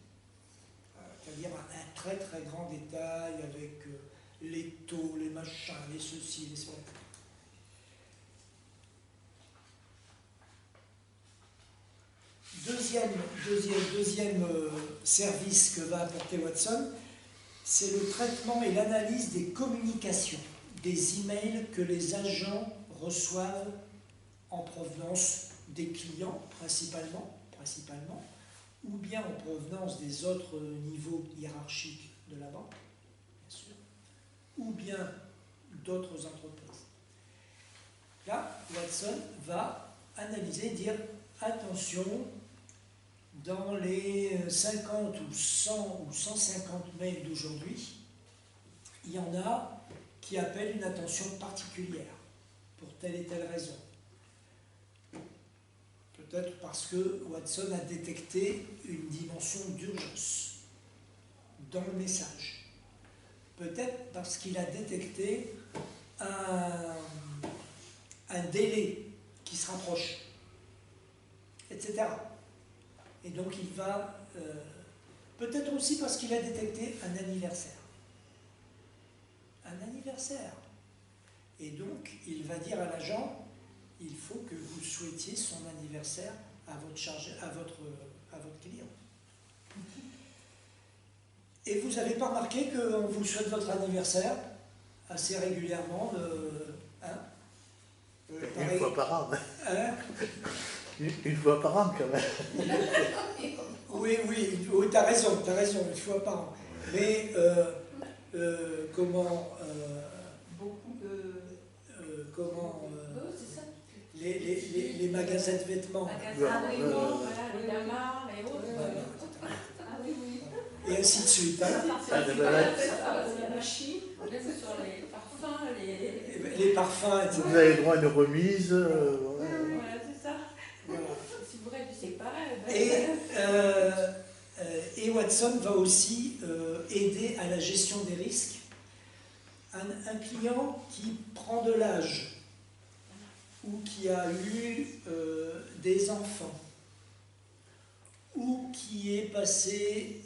C'est-à-dire un très très grand détail avec les taux, les machins, les ceci, les cela. Deuxième service que va apporter Watson, c'est le traitement et l'analyse des communications, des emails que les agents reçoivent en provenance des clients principalement, ou bien en provenance des autres niveaux hiérarchiques de la banque, bien sûr, ou bien d'autres entreprises. Là, Watson va analyser, dire attention, dans les 50 ou 100 ou 150 mails d'aujourd'hui, il y en a qui appellent une attention particulière pour telle et telle raison. Peut-être parce que Watson a détecté une dimension d'urgence dans le message. Peut-être parce qu'il a détecté un délai qui se rapproche, etc. Et donc il va, peut-être aussi parce qu'il a détecté un anniversaire. Un anniversaire. Et donc il va dire à l'agent, il faut que vous souhaitiez son anniversaire à votre chargé, à votre client. Et vous n'avez pas remarqué qu'on vous souhaite votre anniversaire assez régulièrement, Une fois par an. Hein? Une fois par an, quand même. Oui, tu as raison, une fois par an. Mais Beaucoup de... comment... c'est ça. les magasins de vêtements. Magasin, oui, bon, voilà, les Lamar et autres. Ah oui, oui. Et ainsi de suite. Hein. La machine, même sur les parfums, Les parfums, etc. Vous avez droit à une remise. Voilà, c'est ça. Voilà. Si vous réduisez pas, Et Watson va aussi aider à la gestion des risques. Un client qui prend de l'âge ou qui a eu des enfants ou qui est passé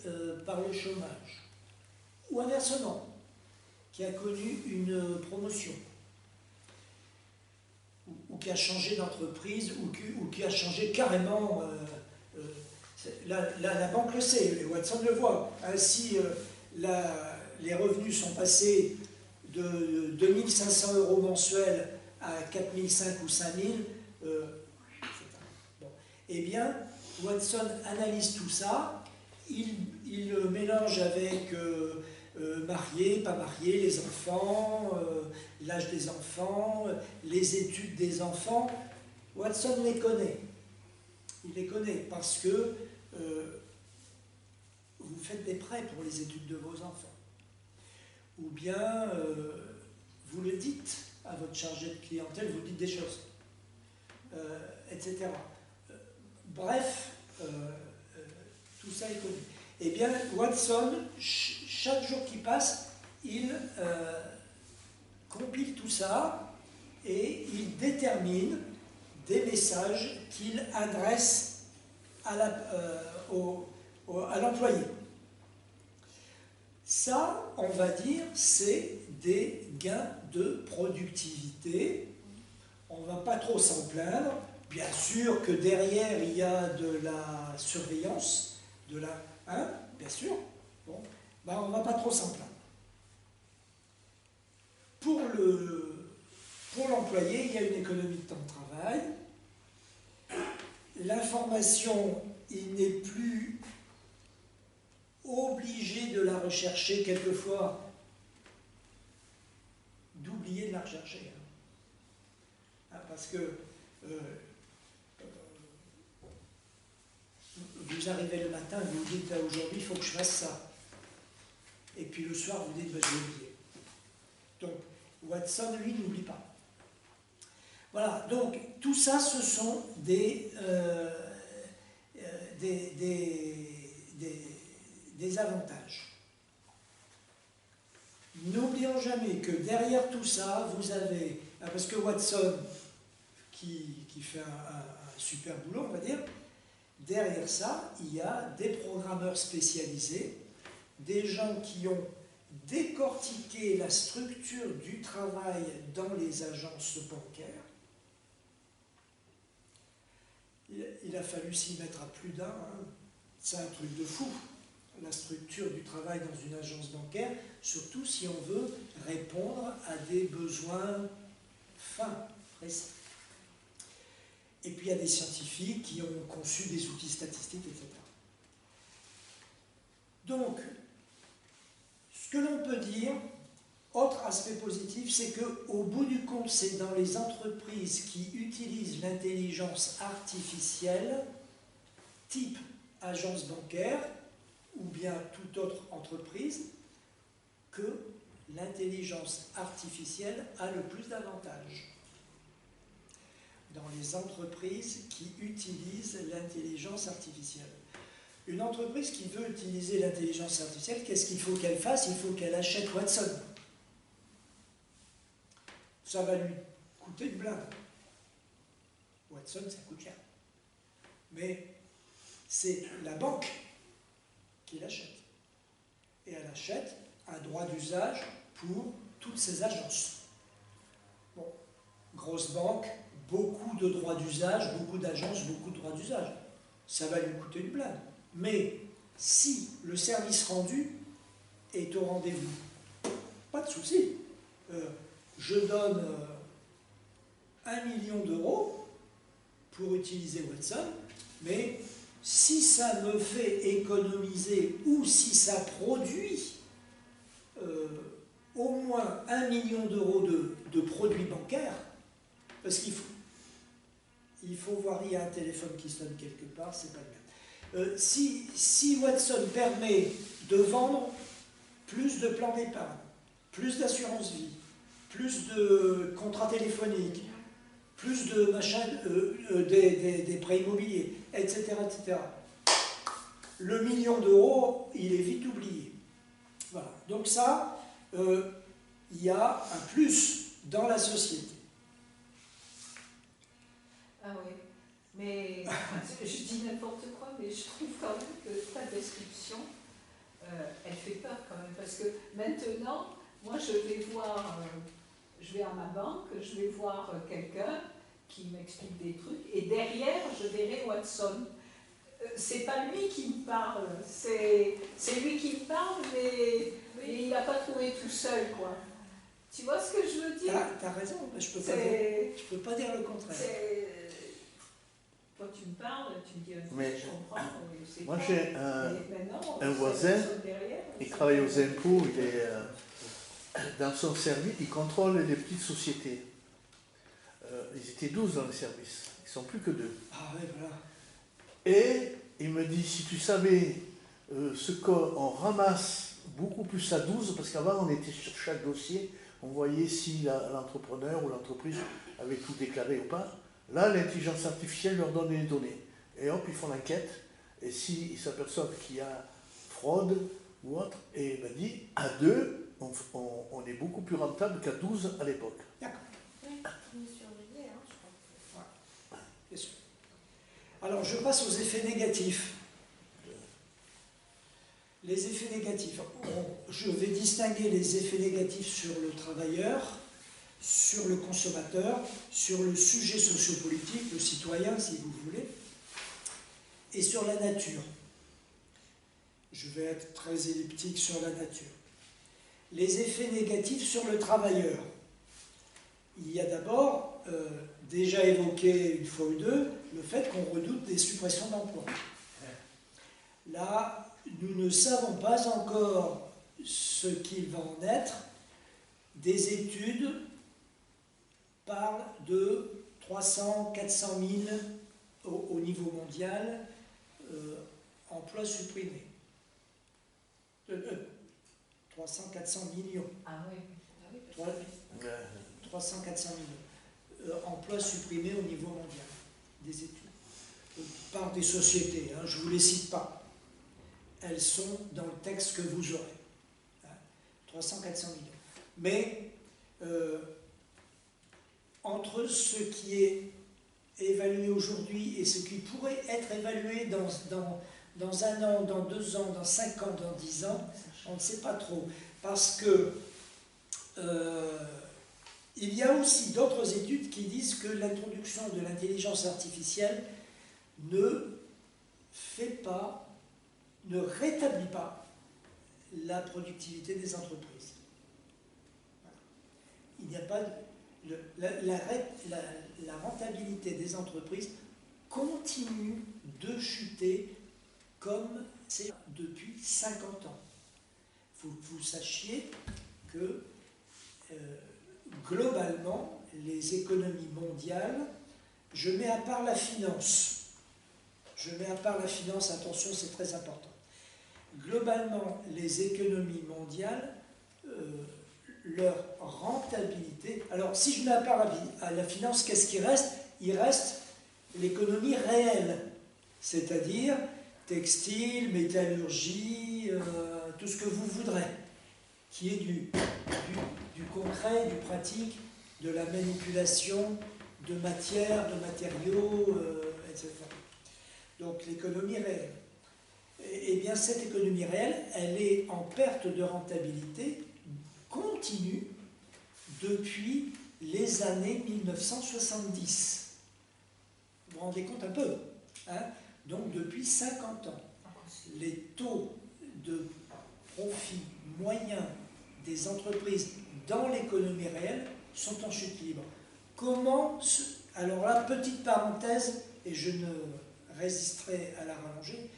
par le chômage ou inversement, qui a connu une promotion ou qui a changé d'entreprise ou qui a changé carrément. La banque le sait, et Watson le voit. Ainsi, les revenus sont passés de 2500 € mensuels à 4500 ou 5000. Bon. Eh bien, Watson analyse tout ça, il mélange avec marié, pas marié, les enfants, l'âge des enfants, les études des enfants. Watson les connaît. Il les connaît parce que vous faites des prêts pour les études de vos enfants. Ou bien vous le dites à votre chargé de clientèle, vous dites des choses, etc. Bref, tout ça est connu. Eh bien, Watson, chaque jour qui passe, il compile tout ça et il détermine des messages qu'il adresse à l'employé. Ça, on va dire, c'est des gains de productivité. On ne va pas trop s'en plaindre. Bien sûr que derrière, il y a de la surveillance, bien sûr. Bon, on ne va pas trop s'en plaindre. Pour l'employé, il y a une économie de temps de travail. L'information, il n'est plus obligé de la rechercher, quelquefois d'oublier de la rechercher. Parce que vous arrivez le matin, vous vous dites aujourd'hui il faut que je fasse ça. Et puis le soir vous dites j'ai oublié. Donc Watson, lui, n'oublie pas. Voilà, donc tout ça, ce sont des avantages. N'oublions jamais que derrière tout ça, vous avez, parce que Watson, qui fait un super boulot, on va dire, derrière ça, il y a des programmeurs spécialisés, des gens qui ont décortiqué la structure du travail dans les agences bancaires. Il a fallu s'y mettre à plus d'un, hein. C'est un truc de fou, la structure du travail dans une agence bancaire, surtout si on veut répondre à des besoins fins, précis. Et puis il y a des scientifiques qui ont conçu des outils statistiques, etc. Donc, ce que l'on peut dire, autre aspect positif, c'est qu'au bout du compte, c'est dans les entreprises qui utilisent l'intelligence artificielle, type agence bancaire, ou bien toute autre entreprise, que l'intelligence artificielle a le plus d'avantages. Dans les entreprises qui utilisent l'intelligence artificielle. Une entreprise qui veut utiliser l'intelligence artificielle, qu'est-ce qu'il faut qu'elle fasse? Il faut qu'elle achète Watson. Ça va lui coûter une blinde. Watson, ça coûte cher. Mais c'est la banque qui l'achète. Et elle achète un droit d'usage pour toutes ces agences. Bon, grosse banque, beaucoup de droits d'usage, beaucoup d'agences, beaucoup de droits d'usage. Ça va lui coûter une blinde. Mais si le service rendu est au rendez-vous, pas de souci. Je donne 1 million d'euros pour utiliser Watson, mais si ça me fait économiser ou si ça produit au moins 1 million d'euros de produits bancaires, parce qu'il faut, il faut voir, il y a un téléphone qui sonne quelque part, c'est pas le même. Si Watson permet de vendre plus de plans d'épargne, plus d'assurance vie, plus de contrats téléphoniques, plus de des prêts immobiliers, etc., etc., le million d'euros, il est vite oublié. Voilà. Donc ça, il y a un plus dans la société. Ah oui, mais je dis n'importe quoi, mais je trouve quand même que ta description, elle fait peur quand même, parce que maintenant, moi je vais à ma banque, je vais voir quelqu'un qui m'explique des trucs, et derrière, je verrai Watson. C'est pas lui qui me parle, c'est lui qui me parle, mais il n'a pas trouvé tout seul, quoi. Tu vois ce que je veux dire? T'as raison, mais je peux pas dire le contraire. Quand tu me parles, tu me dis, Mais je comprends. Moi j'ai un voisin, il travaille aux impôts, il est dans son service, il contrôle les petites sociétés. Ils étaient 12 dans le service, ils ne sont plus que 2. Ah ouais, voilà. Et il me dit, si tu savais ce qu'on ramasse beaucoup plus à 12, parce qu'avant on était sur chaque dossier, on voyait si l'entrepreneur ou l'entreprise avait tout déclaré ou pas. Là, l'intelligence artificielle leur donne les données. Et hop, ils font l'enquête. Et s'ils s'aperçoivent qu'il y a fraude ou autre, et il m'a dit, à 2, on est beaucoup plus rentable qu'à 12 à l'époque. D'accord. Oui, il est surveillé, hein, je crois. Ouais. Bien sûr. Alors, je passe aux effets négatifs. Les effets négatifs. Je vais distinguer les effets négatifs sur le travailleur, sur le consommateur, sur le sujet sociopolitique, le citoyen, si vous voulez, et sur la nature. Je vais être très elliptique sur la nature. Les effets négatifs sur le travailleur. Il y a d'abord, déjà évoqué une fois ou deux, le fait qu'on redoute des suppressions d'emplois. Là, nous ne savons pas encore ce qu'il va en être. Des études parlent de 300, 400 000 au niveau mondial emplois supprimés. 300, 400 millions. Ah oui. 300, 400 000 emplois supprimés au niveau mondial. Des études. Par des sociétés, hein, je ne vous les cite pas. Elles sont dans le texte que vous aurez. 300, 400 millions. Mais entre ce qui est évalué aujourd'hui et ce qui pourrait être évalué dans 1 an, dans 2 ans, dans 5 ans, dans 10 ans, on ne sait pas trop. Parce que il y a aussi d'autres études qui disent que l'introduction de l'intelligence artificielle ne rétablit pas la productivité des entreprises. Voilà. Il n'y a pas la rentabilité des entreprises continue de chuter comme c'est depuis 50 ans. Il faut que vous sachiez que globalement, les économies mondiales, je mets à part la finance. Attention, c'est très important. Globalement, les économies mondiales, leur rentabilité... Alors, si je mets à part la finance, qu'est-ce qui reste? Il reste l'économie réelle, c'est-à-dire textile, métallurgie, tout ce que vous voudrez, qui est du concret, du pratique, de la manipulation de matières, de matériaux, etc. Donc l'économie réelle. Eh bien, cette économie réelle, elle est en perte de rentabilité continue depuis les années 1970. Vous vous rendez compte un peu, hein? Donc depuis 50 ans, les taux de profit moyen des entreprises dans l'économie réelle sont en chute libre. Alors là, petite parenthèse, et je ne résisterai à la rallonger,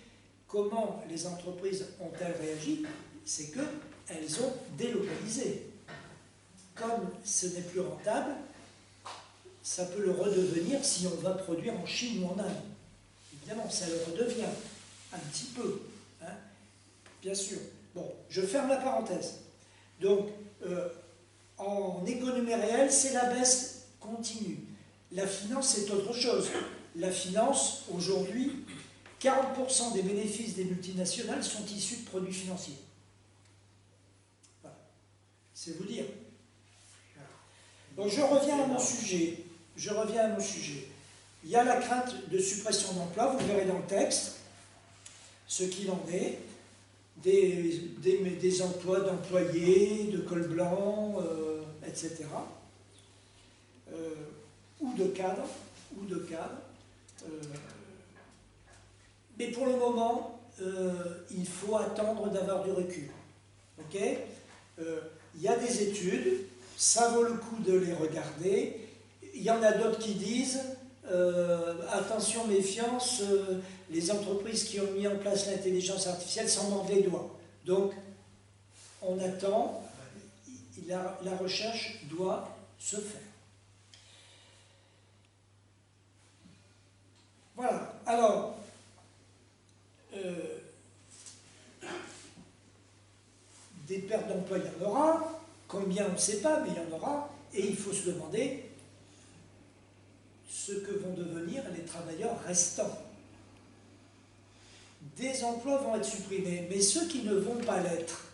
comment les entreprises ont-elles réagi? C'est qu'elles ont délocalisé. Comme ce n'est plus rentable, ça peut le redevenir si on va produire en Chine ou en Inde. Évidemment, ça le redevient un petit peu, hein, bien sûr. Bon, je ferme la parenthèse. Donc, en économie réelle, c'est la baisse continue. La finance, c'est autre chose. La finance, aujourd'hui, 40% des bénéfices des multinationales sont issus de produits financiers. Voilà. C'est vous dire. Voilà. Donc, je reviens à mon sujet. Il y a la crainte de suppression d'emplois, vous verrez dans le texte ce qu'il en est. Des emplois d'employés, de col blanc, etc. Ou de cadres. Mais pour le moment, il faut attendre d'avoir du recul. Ok ? Il y a des études, ça vaut le coup de les regarder. Il y en a d'autres qui disent attention, méfiance, les entreprises qui ont mis en place l'intelligence artificielle s'en mordent les doigts. Donc, on attend, la recherche doit se faire. Voilà, alors, des pertes d'emploi, il y en aura, combien on ne sait pas, mais il y en aura, et il faut se demander ce que vont devenir les travailleurs restants. Des emplois vont être supprimés, mais ceux qui ne vont pas l'être,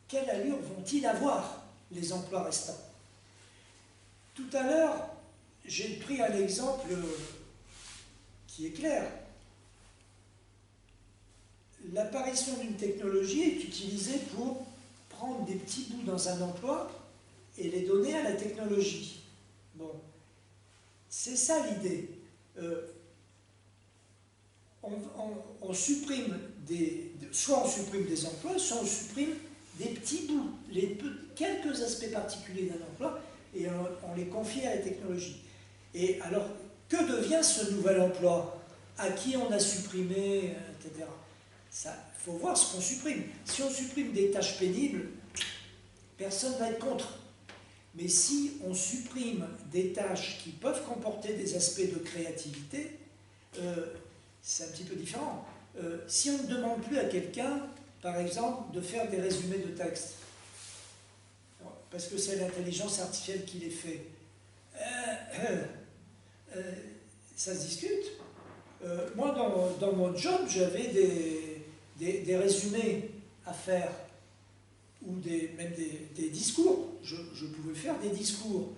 quelle allure vont-ils avoir, les emplois restants? Tout à l'heure, j'ai pris un exemple qui est clair. L'apparition d'une technologie est utilisée pour prendre des petits bouts dans un emploi et les donner à la technologie. Bon, c'est ça l'idée. On supprime soit on supprime des emplois, soit on supprime des petits bouts, quelques aspects particuliers d'un emploi, et on les confie à la technologie. Et alors, que devient ce nouvel emploi? À qui on a supprimé, etc. Il faut voir ce qu'on supprime. Si on supprime des tâches pénibles, personne ne va être contre. Mais si on supprime des tâches qui peuvent comporter des aspects de créativité, c'est un petit peu différent. Si on ne demande plus à quelqu'un, par exemple, de faire des résumés de texte, parce que c'est l'intelligence artificielle qui les fait, ça se discute. Moi, dans mon job, j'avais des résumés à faire, ou même des discours. Je pouvais faire des discours.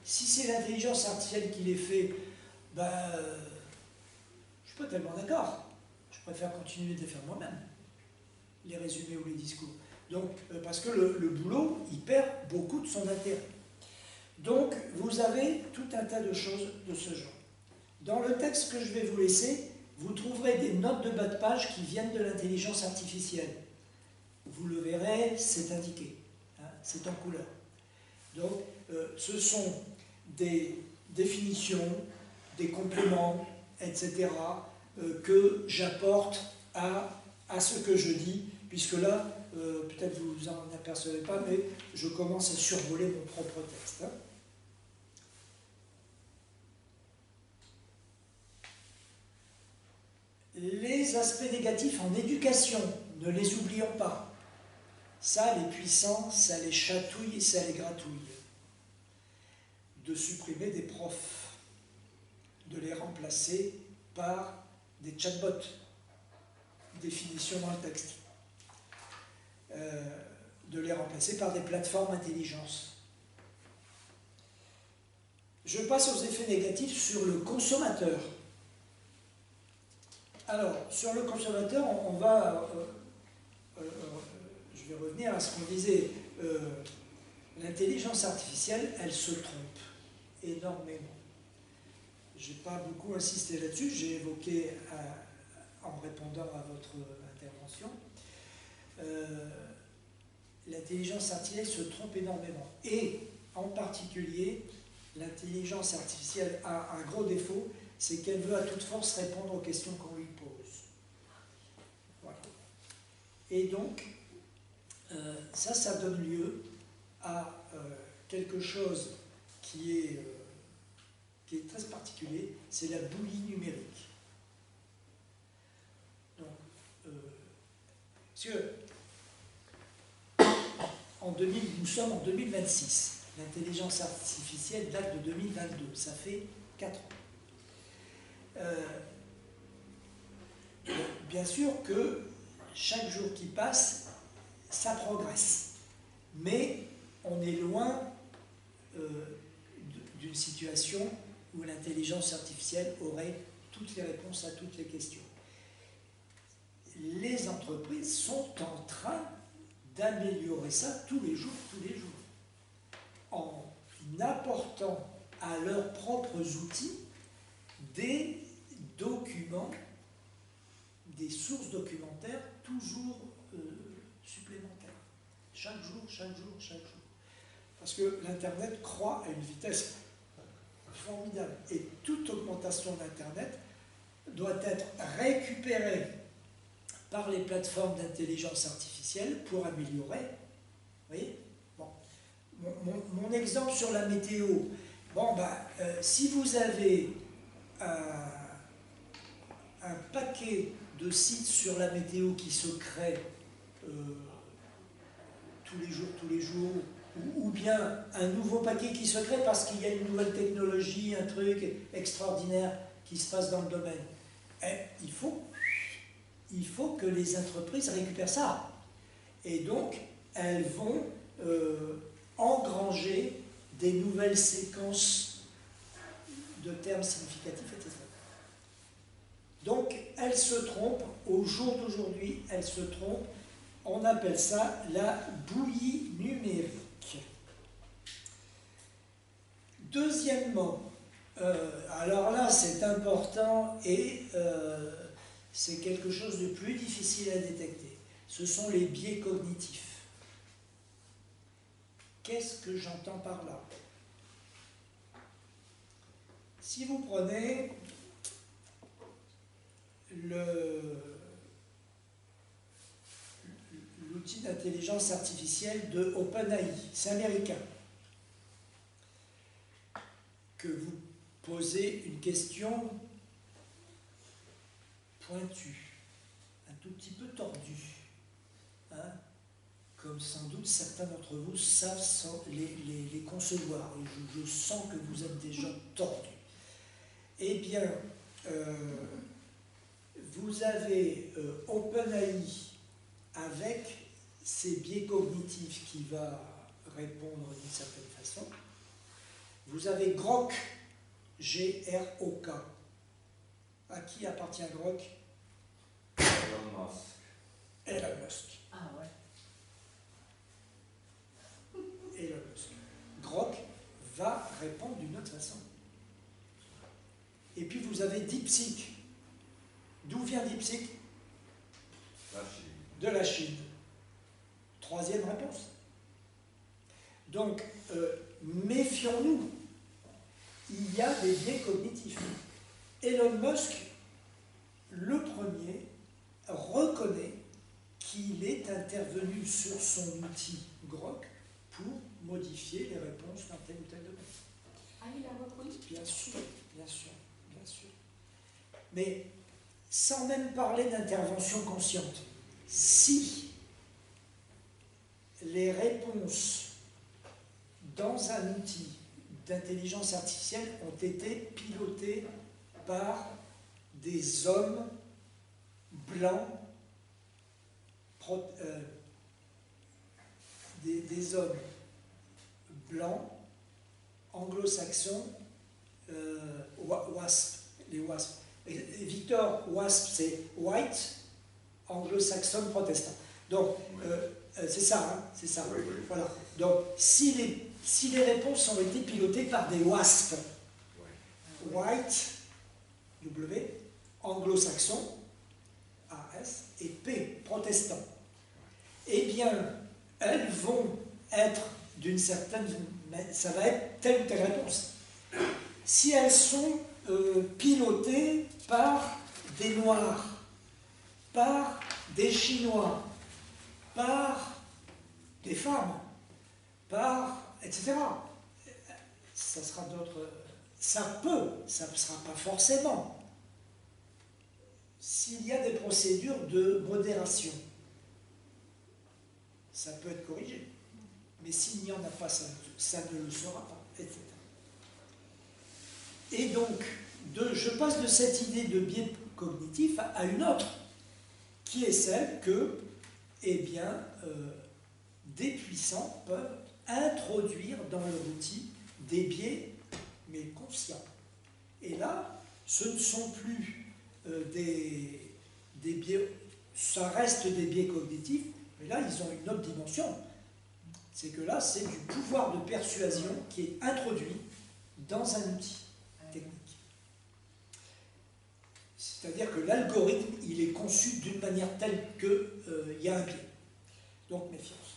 Si c'est l'intelligence artificielle qui les fait, ben, je ne suis pas tellement d'accord. Je préfère continuer de les faire moi-même, les résumés ou les discours. Donc, parce que le boulot, il perd beaucoup de son intérêt. Donc, vous avez tout un tas de choses de ce genre. Dans le texte que je vais vous laisser, vous trouverez des notes de bas de page qui viennent de l'intelligence artificielle. Vous le verrez, c'est indiqué, hein, c'est en couleur. Donc, ce sont des définitions, des compléments, etc., que j'apporte à ce que je dis, puisque là, peut-être vous vous en apercevez pas, mais je commence à survoler mon propre texte. Hein. Les aspects négatifs en éducation, ne les oublions pas. Ça les puissants, ça les chatouille et ça les gratouille. De supprimer des profs, de les remplacer par des chatbots, définition dans le texte, de les remplacer par des plateformes intelligence. Je passe aux effets négatifs sur le consommateur. Alors, sur le consommateur, on va... je vais revenir à ce qu'on disait. L'intelligence artificielle, elle se trompe énormément. Je n'ai pas beaucoup insisté là-dessus, j'ai évoqué en répondant à votre intervention. L'intelligence artificielle se trompe énormément. Et en particulier, l'intelligence artificielle a un gros défaut, c'est qu'elle veut à toute force répondre aux questions qu'on lui pose. Voilà. Et donc, ça donne lieu à quelque chose qui est très particulier, c'est la bouillie numérique. Donc, parce que nous sommes en 2026. L'intelligence artificielle date de 2022. Ça fait 4 ans. Bien sûr que chaque jour qui passe, ça progresse. Mais on est loin d'une situation où l'intelligence artificielle aurait toutes les réponses à toutes les questions. Les entreprises sont en train d'améliorer ça tous les jours, en apportant à leurs propres outils des documents, des sources documentaires toujours supplémentaires. Chaque jour. Parce que l'Internet croît à une vitesse formidable. Et toute augmentation d'Internet doit être récupérée par les plateformes d'intelligence artificielle pour améliorer. Vous voyez, bon. Mon exemple sur la météo. Bon, si vous avez un paquet de sites sur la météo qui se créent tous les jours, ou bien un nouveau paquet qui se crée parce qu'il y a une nouvelle technologie, un truc extraordinaire qui se passe dans le domaine, il faut que les entreprises récupèrent ça. Et donc, elles vont engranger des nouvelles séquences de termes significatifs, etc. Donc, elles se trompent, au jour d'aujourd'hui, elles se trompent. On appelle ça la bouillie numérique. Deuxièmement, alors là, c'est important et c'est quelque chose de plus difficile à détecter. Ce sont les biais cognitifs. Qu'est-ce que j'entends par là? Si vous prenez l'outil d'intelligence artificielle de OpenAI, c'est américain, que vous posez une question pointue, un tout petit peu tordue, hein, comme sans doute certains d'entre vous savent les concevoir, et je sens que vous êtes des gens tordus. Eh bien, vous avez OpenAI avec ses biais cognitifs qui va répondre d'une certaine façon. Vous avez Grok, G-R-O-K. À qui appartient Grok? Elon Musk. Elon Musk. Ah ouais. Elon Musk. Grok va répondre d'une autre façon. Et puis vous avez DeepSeek. D'où vient DeepSeek? La Chine. De la Chine. Troisième réponse. Donc, méfions-nous. Il y a des biais cognitifs. Elon Musk, le premier, reconnaît qu'il est intervenu sur son outil Grok pour modifier les réponses d'un tel ou tel domaine. Ah, il a reconnu? Bien sûr, bien sûr, bien sûr. Mais sans même parler d'intervention consciente, si les réponses dans un outil d'intelligence artificielle ont été pilotées par des hommes blancs, des hommes blancs, anglo-saxons, WASP, les WASP. Et Victor, WASP, c'est white, anglo-saxon, protestant. Donc, c'est ça, hein, c'est ça. Oui, oui. Voilà. Donc, si les réponses ont été pilotées par des WASP, white, W, anglo-saxon, AS, et P, protestant, eh bien, elles vont être d'une certaine... ça va être telle ou telle réponse. Si elles sont pilotées par des Noirs, par des Chinois, par des femmes, par... etc. ça sera d'autres... Ça peut, ça ne sera pas forcément. S'il y a des procédures de modération, ça peut être corrigé. Mais s'il n'y en a pas, ça ne le sera pas, etc. Et donc, je passe de cette idée de biais cognitif à une autre, qui est celle que, eh bien, des puissants peuvent introduire dans leur outil des biais, mais conscients. Et là, ce ne sont plus des biais, ça reste des biais cognitifs, mais là, ils ont une autre dimension. C'est que là, c'est du pouvoir de persuasion qui est introduit dans un outil technique. C'est-à-dire que l'algorithme, il est conçu d'une manière telle qu'il y a un biais. Donc, méfiance.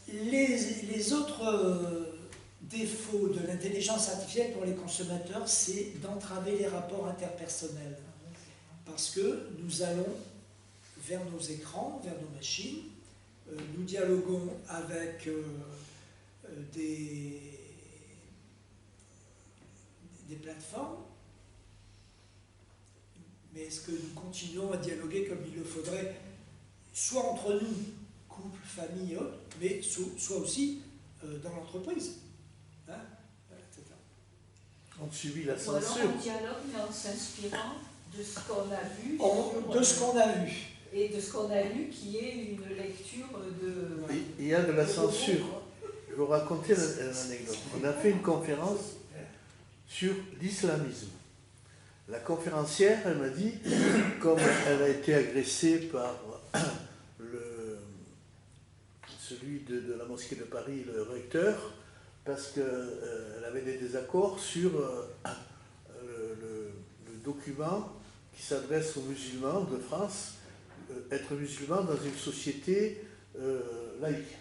Les autres défauts de l'intelligence artificielle pour les consommateurs, c'est d'entraver les rapports interpersonnels. Parce que nous allons vers nos écrans, vers nos machines, nous dialoguons avec des plateformes, mais est-ce que nous continuons à dialoguer comme il le faudrait, soit entre nous, couple, famille et autres, mais soit aussi dans l'entreprise, hein, etc. On subit la Ou alors censure. on dialogue, mais en s'inspirant de ce qu'on a vu. De ce qu'on a vu. Et de ce qu'on a lu, qui est une lecture de... Il y a de la censure. Je vais vous raconter une anecdote. On a fait une conférence sur l'islamisme. La conférencière, elle m'a dit, comme elle a été agressée par celui de la mosquée de Paris, le recteur, parce qu'elle avait des désaccords sur le document qui s'adresse aux musulmans de France, être musulman dans une société laïque.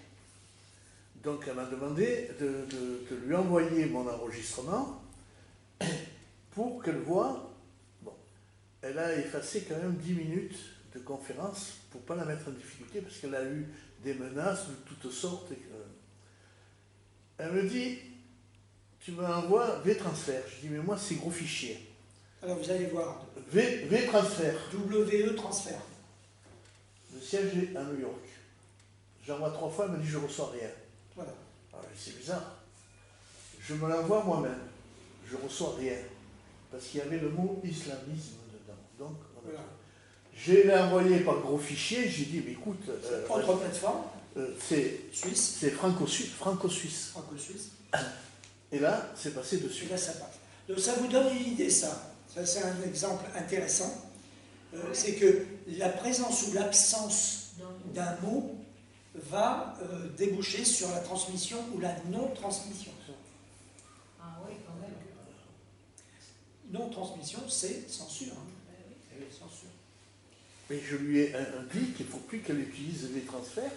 Donc elle m'a demandé de lui envoyer mon enregistrement pour qu'elle voie. Bon, elle a effacé quand même 10 minutes de conférence pour ne pas la mettre en difficulté parce qu'elle a eu des menaces de toutes sortes. Elle me dit, tu m'envoies V-transfert. Je dis, mais moi c'est gros fichier. Alors vous allez voir. V-transfert. WE transfert. Le siège est à New York. J'envoie 3 fois, elle me dit, je ne reçois rien. Voilà. Alors, c'est bizarre. Je me l'envoie moi-même. Je ne reçois rien. Parce qu'il y avait le mot islamisme dedans. Donc, voilà. Je l'ai envoyé par gros fichier. J'ai dit, mais écoute. Autre plateforme. C'est Suisse. C'est franco-suisse. Franco-suisse. Et là, c'est passé dessus. Et là, ça passe. Donc, ça vous donne une idée, ça. Ça, c'est un exemple intéressant. C'est que la présence ou l'absence d'un mot va déboucher sur la transmission ou la non-transmission. Ah oui, quand même. Non-transmission, c'est censure. Hein. Oui, censure. Mais je lui ai dit qu'il ne faut plus qu'elle utilise les transferts,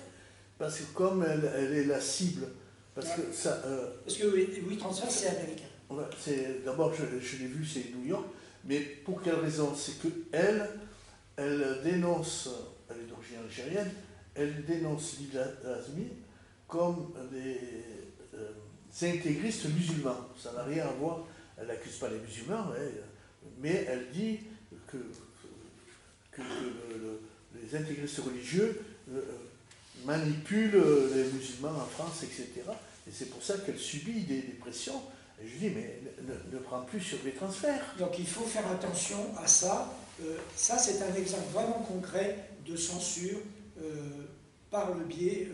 parce que comme elle est la cible, parce que ça... parce que oui, transfert, c'est américain. Ouais, d'abord, je l'ai vu, c'est New York, mais pour quelle raison? C'est qu'elle dénonce, elle est d'origine algérienne, elle dénonce l'islamisme comme des intégristes musulmans. Ça n'a rien à voir, elle n'accuse pas les musulmans, mais elle dit que les intégristes religieux manipulent les musulmans en France, etc. Et c'est pour ça qu'elle subit des pressions. Et je dis, mais ne prends plus sur les transferts. Donc il faut faire attention à ça. Ça, c'est un exemple vraiment concret de censure par le biais.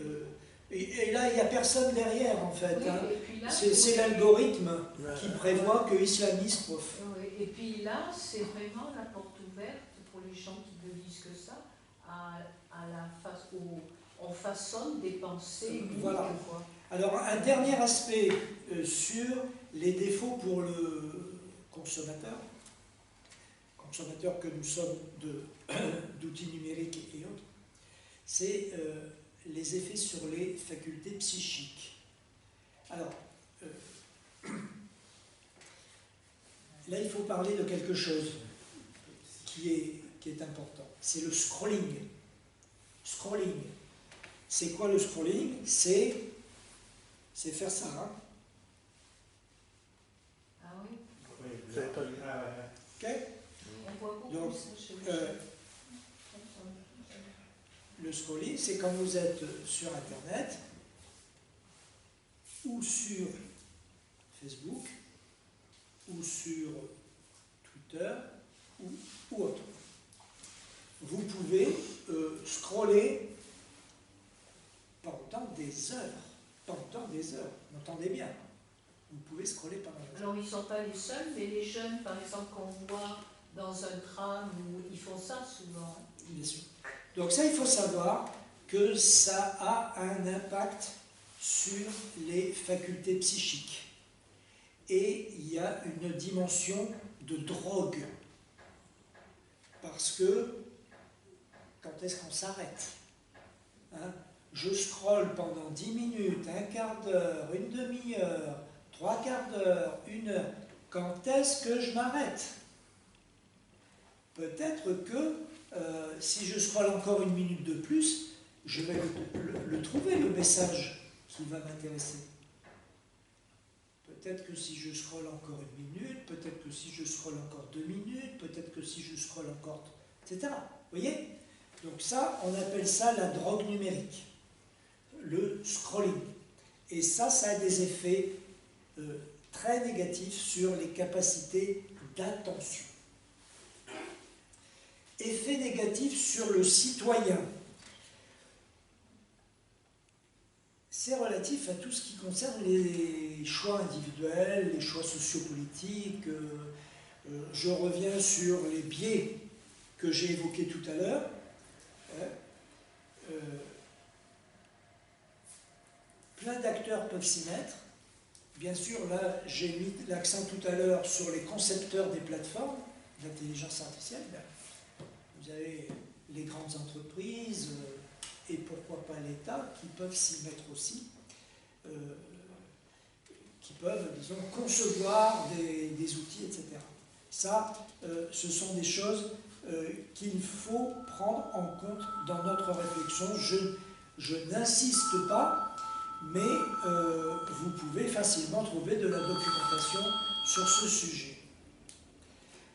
Et là, il n'y a personne derrière, en fait. Oui, hein. C'est l'algorithme qui prévoit que islamisme. Oui, et puis là, c'est vraiment la porte ouverte pour les gens qui ne disent que ça, à la face où on façonne des pensées uniques. Voilà. Quoi. Alors, un dernier aspect sur les défauts pour le consommateur que nous sommes d'outils numériques et autres, c'est les effets sur les facultés psychiques. Alors, là, il faut parler de quelque chose qui est important. C'est le scrolling. Scrolling. C'est quoi le scrolling? C'est faire ça. Hein. Vous savez pas vu. Ok? On voit beaucoup Donc, ça chez les euh, jeunes. Le scrolling, c'est quand vous êtes sur Internet ou sur Facebook ou sur Twitter ou autre. Vous pouvez scroller pendant des heures. Pendant des heures. Vous entendez bien. Vous pouvez scroller pendant des heures. Alors, ils ne sont pas les seuls, mais les jeunes, par exemple, qu'on voit dans un tram, où ils font ça souvent. Bien sûr. Donc ça, il faut savoir que ça a un impact sur les facultés psychiques. Et il y a une dimension de drogue. Parce que, quand est-ce qu'on s'arrête, hein? Je scrolle pendant 10 minutes, un quart d'heure, une demi-heure, 3/4 d'heure, 1 heure. Quand est-ce que je m'arrête? Peut-être que si je scrolle encore 1 minute de plus, je vais le trouver, le message qui va m'intéresser. Peut-être que si je scrolle encore 1 minute, peut-être que si je scrolle encore 2 minutes, peut-être que si je scrolle encore, etc. Vous voyez? Donc ça, on appelle ça la drogue numérique, le scrolling. Et ça a des effets très négatifs sur les capacités d'attention. Effet négatif sur le citoyen. C'est relatif à tout ce qui concerne les choix individuels, les choix sociopolitiques. Je reviens sur les biais que j'ai évoqués tout à l'heure. Plein d'acteurs peuvent s'y mettre. Bien sûr, là, j'ai mis l'accent tout à l'heure sur les concepteurs des plateformes d'intelligence artificielle. Vous avez les grandes entreprises et pourquoi pas l'État qui peuvent s'y mettre aussi, qui peuvent, disons, concevoir des outils, etc. Ça, ce sont des choses qu'il faut prendre en compte dans notre réflexion. Je n'insiste pas, mais vous pouvez facilement trouver de la documentation sur ce sujet.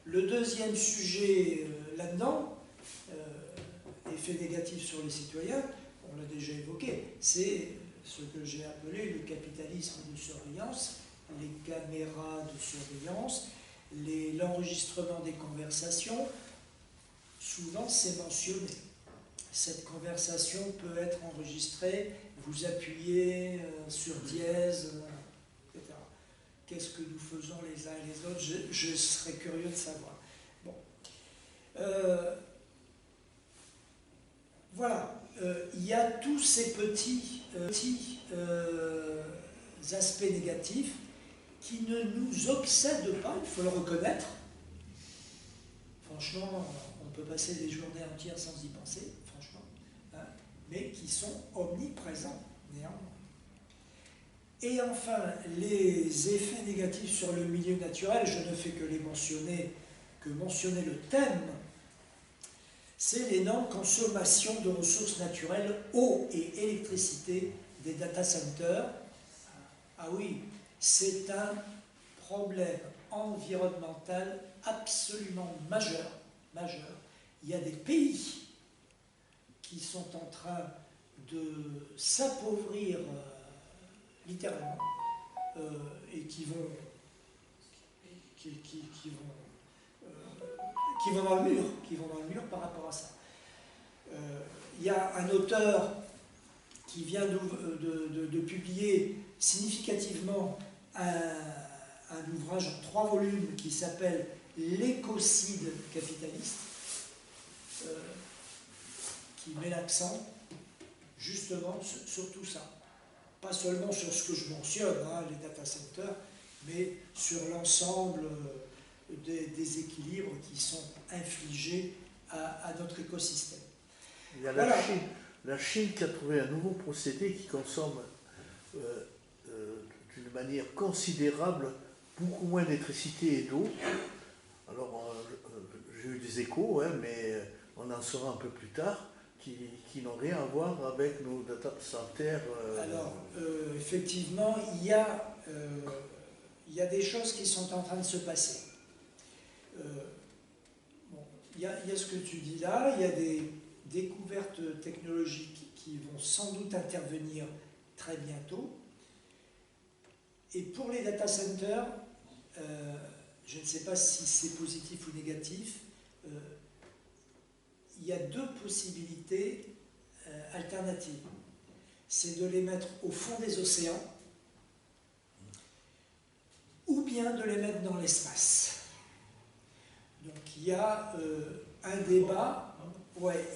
Le deuxième sujet là-dedans, effet négatif sur les citoyens, on l'a déjà évoqué, c'est ce que j'ai appelé le capitalisme de surveillance, les caméras de surveillance, l'enregistrement des conversations. Souvent c'est mentionné. Cette conversation peut être enregistrée, vous appuyez sur dièse, etc. Qu'est-ce que nous faisons les uns et les autres? Je serais curieux de savoir. Bon. Voilà, il y a tous ces petits aspects négatifs qui ne nous obsèdent pas, il faut le reconnaître. Franchement, on peut passer des journées entières sans y penser, franchement, hein, mais qui sont omniprésents, néanmoins. Et enfin, les effets négatifs sur le milieu naturel, je ne fais que mentionner le thème, c'est l'énorme consommation de ressources naturelles, eau et électricité des data centers. Ah oui, c'est un problème environnemental absolument majeur. Il y a des pays qui sont en train de s'appauvrir littéralement et qui vont dans le mur par rapport à ça. Il y a un auteur qui vient de publier significativement un ouvrage en 3 volumes qui s'appelle L'écocide capitaliste, qui met l'accent justement sur tout ça. Pas seulement sur ce que je mentionne, hein, les data centers, mais sur l'ensemble des déséquilibres qui sont infligés à notre écosystème. Il y a Voilà. la Chine qui a trouvé un nouveau procédé qui consomme d'une manière considérable beaucoup moins d'électricité et d'eau. Alors, j'ai eu des échos, hein, mais on en saura un peu plus tard, qui n'ont rien à voir avec nos data centers. Alors, effectivement, il y a des choses qui sont en train de se passer. il y a ce que tu dis là, il y a des découvertes technologiques qui vont sans doute intervenir très bientôt. Et pour les data centers, je ne sais pas si c'est positif ou négatif, il y a deux possibilités alternatives. C'est de les mettre au fond des océans, ou bien de les mettre dans l'espace. Donc il y a un débat,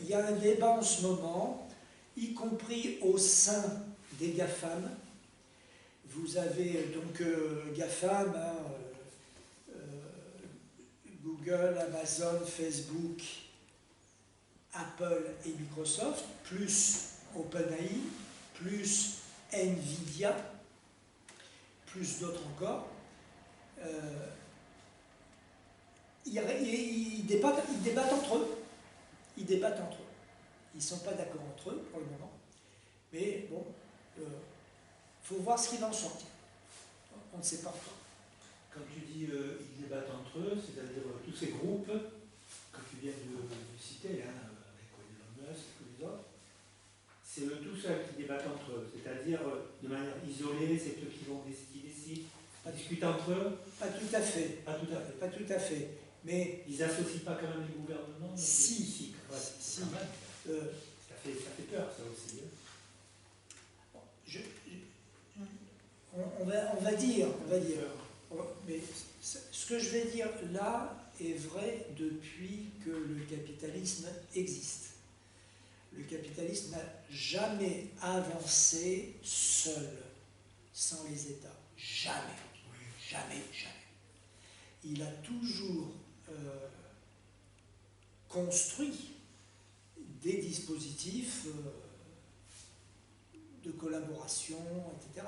il y a un débat en ce moment, y compris au sein des GAFAM. Vous avez donc GAFAM, Google, Amazon, Facebook, Apple et Microsoft, plus OpenAI, plus Nvidia, plus d'autres encore. Ils débattent entre eux. Ils débattent entre eux. Ils ne sont pas d'accord entre eux pour le moment. Mais bon, il faut voir ce qui va en sortir. On ne sait pas encore. Quand tu dis ils débattent entre eux, c'est-à-dire tous ces groupes que tu viens de citer, hein, avec Elon Musk et les autres, c'est eux tout seuls qui débattent entre eux, c'est-à-dire de manière isolée, c'est eux qui décident, ils discutent entre eux. Pas tout à fait. Pas tout à fait. Pas tout à fait. Mais ils n'associent pas quand même les gouvernements. Si. Ouais, Si. Quand même. Ça fait peur, ça aussi. On va dire. Mais ce que je vais dire là est vrai depuis que le capitalisme existe. Le capitalisme n'a jamais avancé seul, sans les États. Jamais. Jamais. Il a toujours construit des dispositifs de collaboration, etc.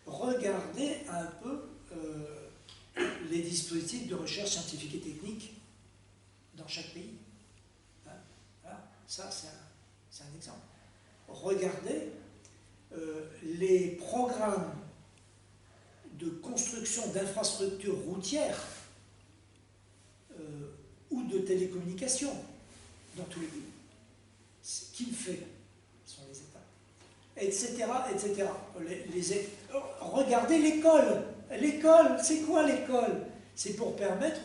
Regardez un peu les dispositifs de recherche scientifique et technique dans chaque pays. Hein, voilà. Ça, c'est un exemple. Regardez les programmes de construction d'infrastructures routières ou de télécommunications dans tous les pays. Qui le fait? Ce sont les États. Etc. Regardez l'école. L'école, c'est quoi l'école? C'est pour permettre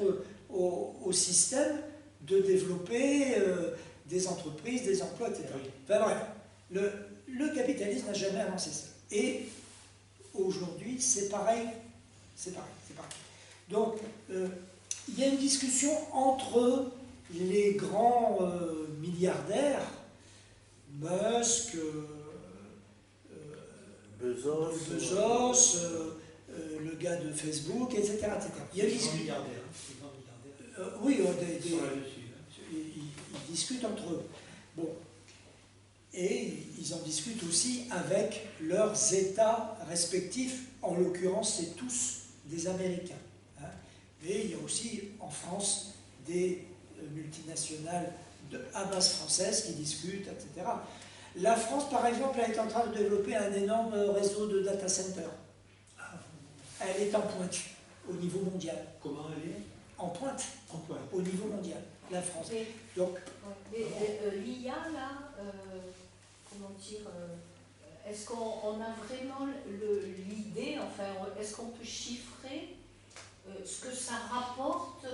au système de développer des entreprises, des emplois, etc. Enfin bref, le capitalisme n'a jamais avancé ça. Et aujourd'hui, c'est pareil. Donc, il y a une discussion entre les grands milliardaires, Musk, Bezos, le gars de Facebook, etc. Il y a des milliardaires. Oui, ils discutent entre eux. Bon. Et ils en discutent aussi avec leurs États respectifs. En l'occurrence, c'est tous des Américains. Hein. Mais il y a aussi en France des multinationales à base française qui discutent, etc. La France, par exemple, elle est en train de développer un énorme réseau de data centers. Elle est en pointe au niveau mondial. Comment elle est? En pointe. Au niveau mondial, la France. Donc, l'IA, là, comment dire, est-ce qu'on a vraiment l'idée, enfin, est-ce qu'on peut chiffrer ce que ça rapporte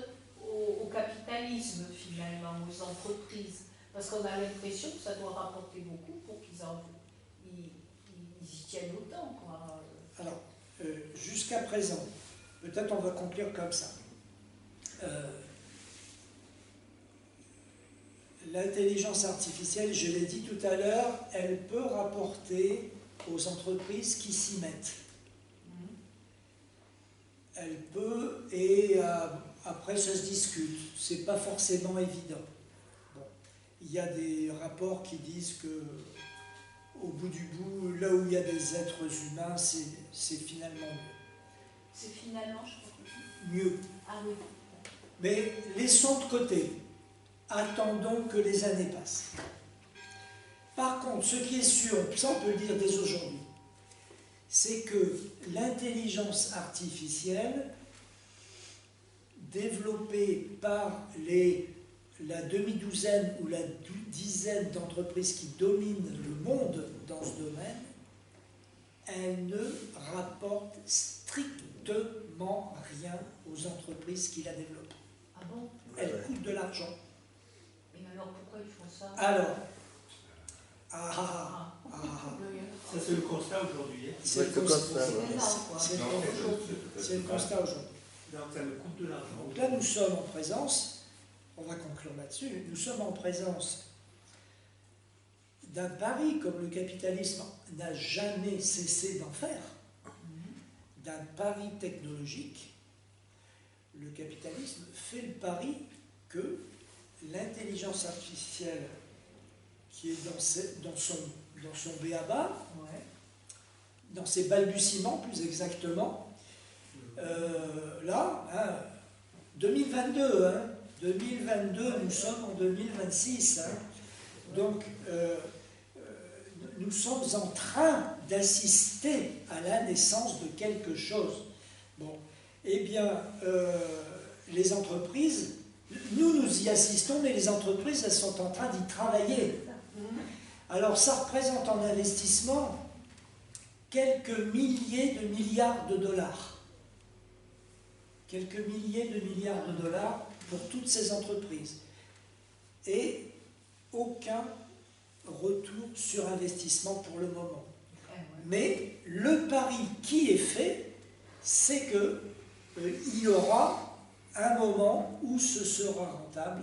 au capitalisme, finalement, aux entreprises? Parce qu'on a l'impression que ça doit rapporter beaucoup pour qu'ils y tiennent autant, quoi. Alors, jusqu'à présent, peut-être on va conclure comme ça. L'intelligence artificielle, je l'ai dit tout à l'heure, elle peut rapporter aux entreprises qui s'y mettent. Elle peut, et après ça se discute, c'est pas forcément évident. Bon. Il y a des rapports qui disent que au bout du bout, là où il y a des êtres humains, c'est finalement mieux. C'est finalement, je crois. Mieux. Ah oui. Mais laissons de côté. Attendons que les années passent. Par contre, ce qui est sûr, ça on peut le dire dès aujourd'hui, c'est que l'intelligence artificielle développée par les la demi-douzaine ou la dizaine d'entreprises qui dominent le monde dans ce domaine, elles ne rapportent strictement rien aux entreprises qui la développent. Ah bon? Elles coûtent de l'argent. Et alors pourquoi ils font ça? Alors, Ça, c'est le constat aujourd'hui. Hein. c'est le Ouais, c'est constat. comme ça, ouais. C'est énorme, quoi. C'est le Non, constat. C'est le constat aujourd'hui. Donc, ça me coûte de l'argent. Donc là, nous sommes en présence, on va conclure là-dessus, nous sommes en présence d'un pari comme le capitalisme n'a jamais cessé d'en faire, d'un pari technologique. Le capitalisme fait le pari que l'intelligence artificielle qui est dans son b.a.-ba, Ouais. dans ses balbutiements plus exactement, là, hein, 2022, hein, 2022, nous sommes en 2026, hein, donc nous sommes en train d'assister à la naissance de quelque chose. Bon, eh bien, les entreprises, nous y assistons, mais les entreprises, elles sont en train d'y travailler. Alors, ça représente en investissement quelques milliers de milliards de dollars. Quelques milliers de milliards de dollars pour toutes ces entreprises. Et aucun retour sur investissement pour le moment. Mais le pari qui est fait, c'est que il y aura un moment où ce sera rentable.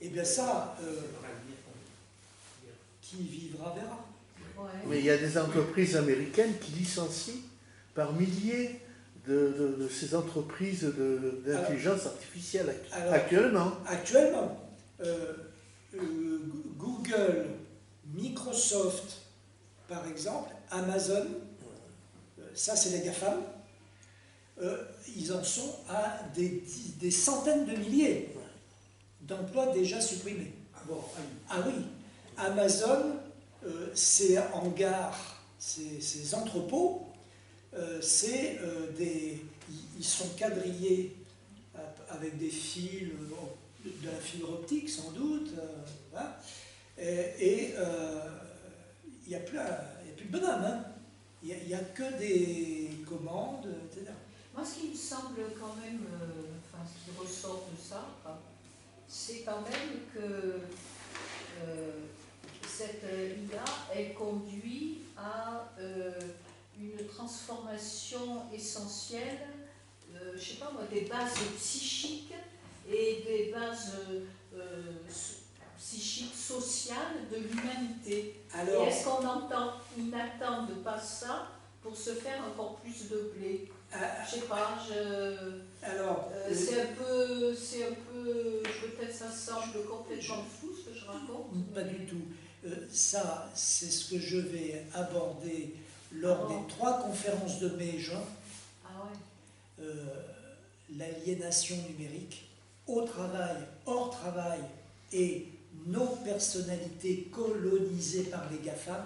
Et bien ça, qui vivra verra. Ouais. Mais il y a des entreprises américaines qui licencient par milliers de ces entreprises d'intelligence artificielle alors, actuellement. Actuellement, Google, Microsoft, par exemple, Amazon, ça c'est les GAFAM, ils en sont à des centaines de milliers d'emplois déjà supprimés. Ah oui, Amazon, ses hangars, ses entrepôts, ils sont quadrillés avec des fils, de la fibre optique sans doute, voilà. Et il n'y a plus de bonhomme, hein. Il n'y a que des commandes, etc. Moi, ce qui me semble quand même, enfin, ce qui ressort de ça, c'est quand même que cette IA, elle conduit à une transformation essentielle, je ne sais pas moi, des bases psychiques et des bases psychiques sociales de l'humanité. Alors, Et est-ce qu'on n'attendent pas ça pour se faire encore plus de blé? Je sais pas, alors c'est un peu, peut-être ça semble complètement fou ce que je raconte. pas du tout. Ça, c'est ce que je vais aborder lors des 3 conférences de mai et juin. Ah ouais. L'aliénation numérique, au travail, hors travail, et nos personnalités colonisées par les GAFAM,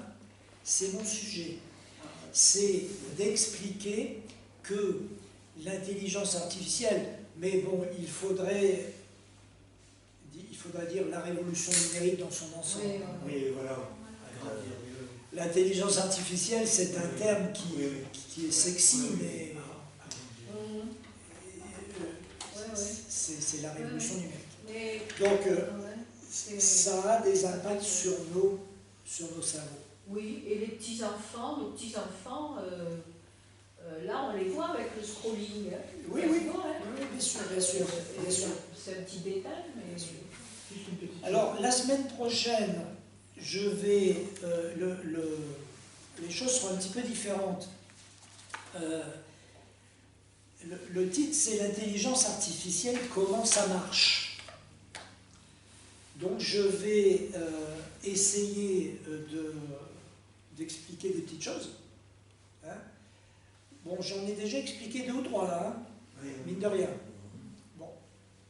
c'est mon sujet. C'est d'expliquer que l'intelligence artificielle, mais bon, il faudrait dire la révolution numérique dans son ensemble. Oui, voilà. L'intelligence artificielle, c'est un terme qui est sexy, mais c'est la révolution numérique. Donc, ça a des impacts sur nos cerveaux. Oui, et les petits-enfants, nos petits-enfants, là on les voit avec le scrolling. Oui, Ça se voit, hein. oui, bien sûr, bien sûr. C'est un petit détail, mais... Alors, la semaine prochaine, je vais... les choses seront un petit peu différentes. Le titre, c'est l'intelligence artificielle, comment ça marche. Donc, je vais essayer d'expliquer des petites choses. Hein. Bon, j'en ai déjà expliqué 2 ou 3 là, hein, mine de rien. Bon,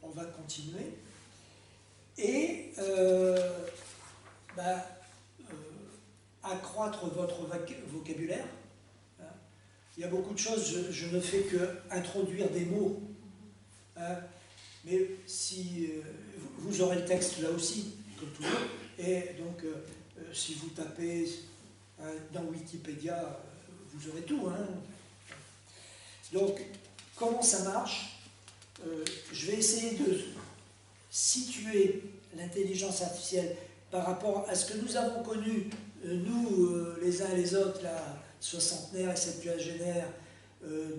on va continuer. Et accroître votre vocabulaire. Hein. Il y a beaucoup de choses, je ne fais que introduire des mots. Hein. Mais si vous aurez le texte là aussi, comme toujours, et donc si vous tapez dans Wikipédia, vous aurez tout. Hein. Donc, comment ça marche? Je vais essayer de situer l'intelligence artificielle par rapport à ce que nous avons connu, nous, les uns et les autres, la soixantenaire et septuagénaire,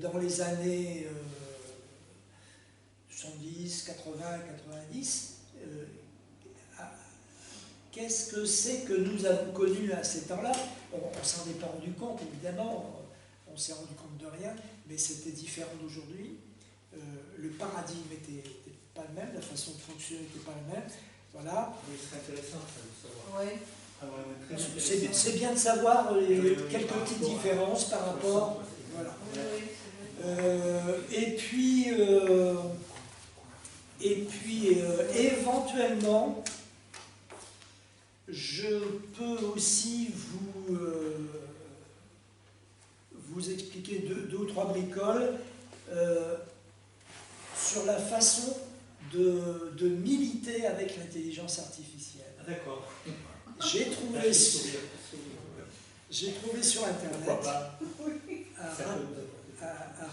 dans les années 70, 80, 90. Qu'est-ce que c'est que nous avons connu à ces temps-là? On ne s'en est pas rendu compte, évidemment, on s'est rendu compte de rien, mais c'était différent d'aujourd'hui. Le paradigme n'était pas le même, la façon de fonctionner n'était pas la même. Voilà. Mais c'est intéressant ça de savoir. Ouais. Ah ouais, très intéressant. C'est bien de savoir quelques petites différences par rapport. Voilà. Et puis éventuellement, je peux aussi vous expliquer deux ou trois bricoles sur la façon de militer avec l'intelligence artificielle. Ah, d'accord. J'ai trouvé sur Internet un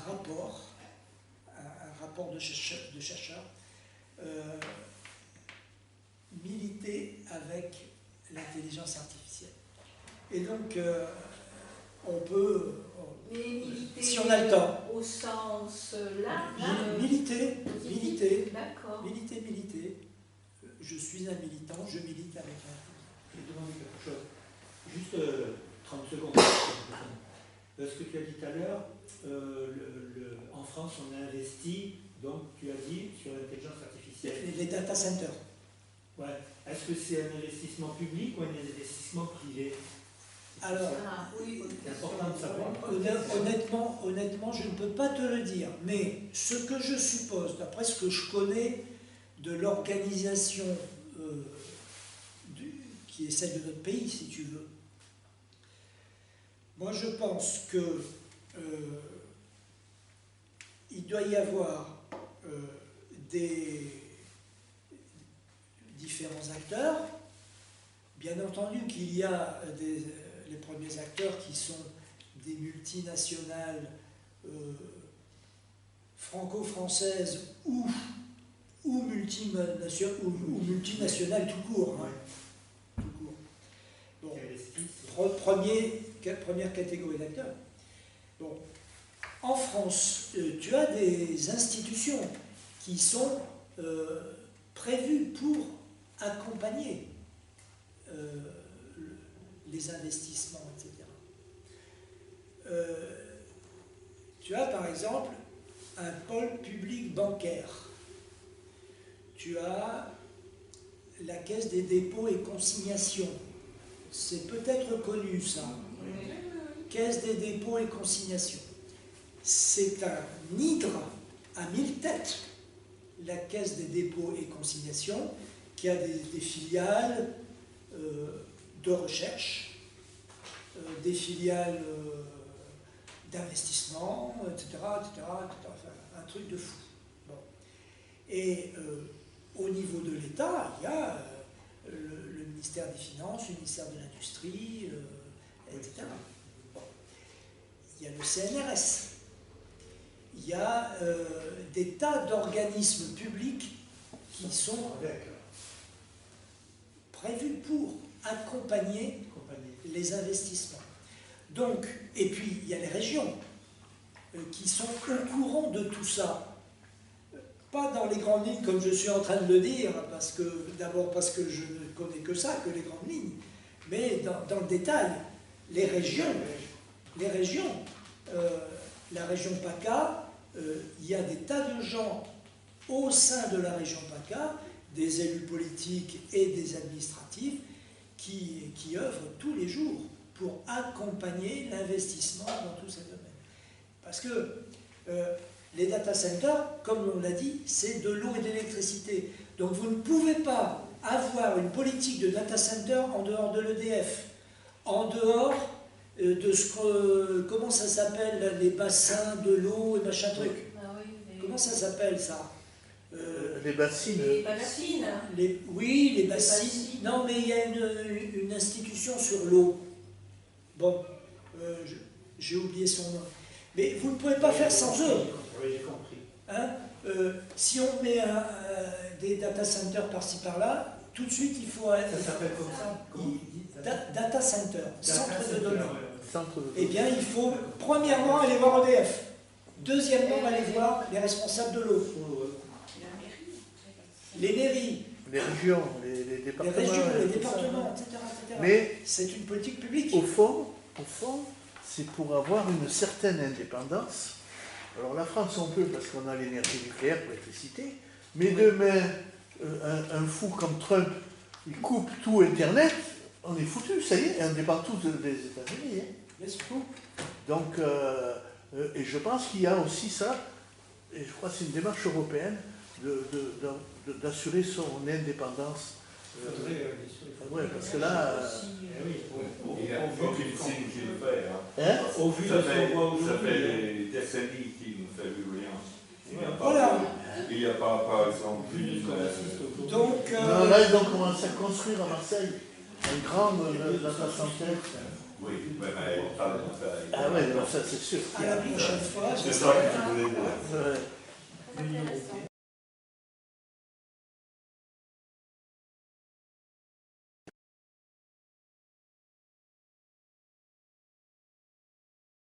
rapport de chercheurs militer avec l'intelligence artificielle. Et donc, on peut, Mais militer si on a le temps, au sens large. militer. D'accord. Militer. Je suis un militant, je milite avec l'intelligence. Je vais demander quelque chose. Juste 30 secondes. Ce que tu as dit tout à l'heure, en France, on a investi, donc tu as dit, sur l'intelligence artificielle. Les data centers. Ouais. Est-ce que c'est un investissement public ou un investissement privé? Alors, Oui. c'est important de savoir. honnêtement, je ne peux pas te le dire, mais ce que je suppose, d'après ce que je connais de l'organisation qui est celle de notre pays, si tu veux, moi je pense que il doit y avoir des différents acteurs. Bien entendu qu'il y a les premiers acteurs qui sont des multinationales franco-françaises ou multinationales tout court. Hein. Tout court. Bon, première catégorie d'acteurs. Bon. En France, tu as des institutions qui sont prévues pour accompagner les investissements, etc. Tu as par exemple un pôle public bancaire. Tu as la Caisse des dépôts et consignations. C'est peut-être connu ça. Caisse des dépôts et consignations. C'est un hydre à 1000 têtes, la Caisse des dépôts et consignations, qui a des filiales de recherche, des filiales d'investissement, etc., enfin, un truc de fou. Bon. Et au niveau de l'État, il y a le ministère des Finances, le ministère de l'Industrie, etc. Bon. Il y a le CNRS. Il y a des tas d'organismes publics qui sont prévus pour accompagner les investissements. Donc, et puis il y a les régions qui sont au courant de tout ça. Pas dans les grandes lignes comme je suis en train de le dire, d'abord parce que je ne connais que ça, que les grandes lignes, mais dans le détail, les régions, la région PACA, il y a des tas de gens au sein de la région PACA, des élus politiques et des administratifs, qui œuvrent tous les jours pour accompagner l'investissement dans tous ces domaines. Parce que les data centers, comme on l'a dit, c'est de l'eau et de l'électricité. Donc vous ne pouvez pas avoir une politique de data center en dehors de l'EDF, en dehors de comment ça s'appelle, les bassins de l'eau et machin truc. Ah oui, mais... Comment ça s'appelle ça Les bassines. Les bassines. Oui, les bassines. bassines. Non, mais il y a une institution sur l'eau. Bon, j'ai oublié son nom. Mais vous ne pouvez pas faire sans eux. Oui, j'ai compris. Hein, si on met des data centers par-ci par-là, tout de suite il faut. Ça s'appelle comme ça? Comment il dit ça? Data center, centre de données. Centre de Eh bien, il faut premièrement aller voir EDF. Deuxièmement, aller voir les responsables de l'eau. Les mairies, les régions, les les départements. régions, les tout ça. départements, etc. Mais c'est une politique publique. au fond, c'est pour avoir une certaine indépendance. Alors la France, on peut parce qu'on a l'énergie nucléaire pour l'électricité, mais demain, un fou comme Trump, il coupe tout Internet, on est foutu, ça y est, on dépend tous des États-Unis. Hein. N'est-ce pas? Donc, et je pense qu'il y a aussi ça, et je crois que c'est une démarche européenne, d'assurer son indépendance. Ouais, parce que là... Il n'y a aucune signe qu'il le fait. Hein? Au vu de Ça ce fait, qu'on voit ça fait aujourd'hui. des décennies qu'il ne fait plus rien. Voilà. Il n'y a pas, par exemple, Vu de ce qu'on assiste autour. Donc, Non, là, ils ont commencé à construire à Marseille un grand data center. oui, mais pas de détails. Ah ouais, ça c'est sûr. à la prochaine fois, C'est ça que je voulais dire. Ouais. L'Union européenne.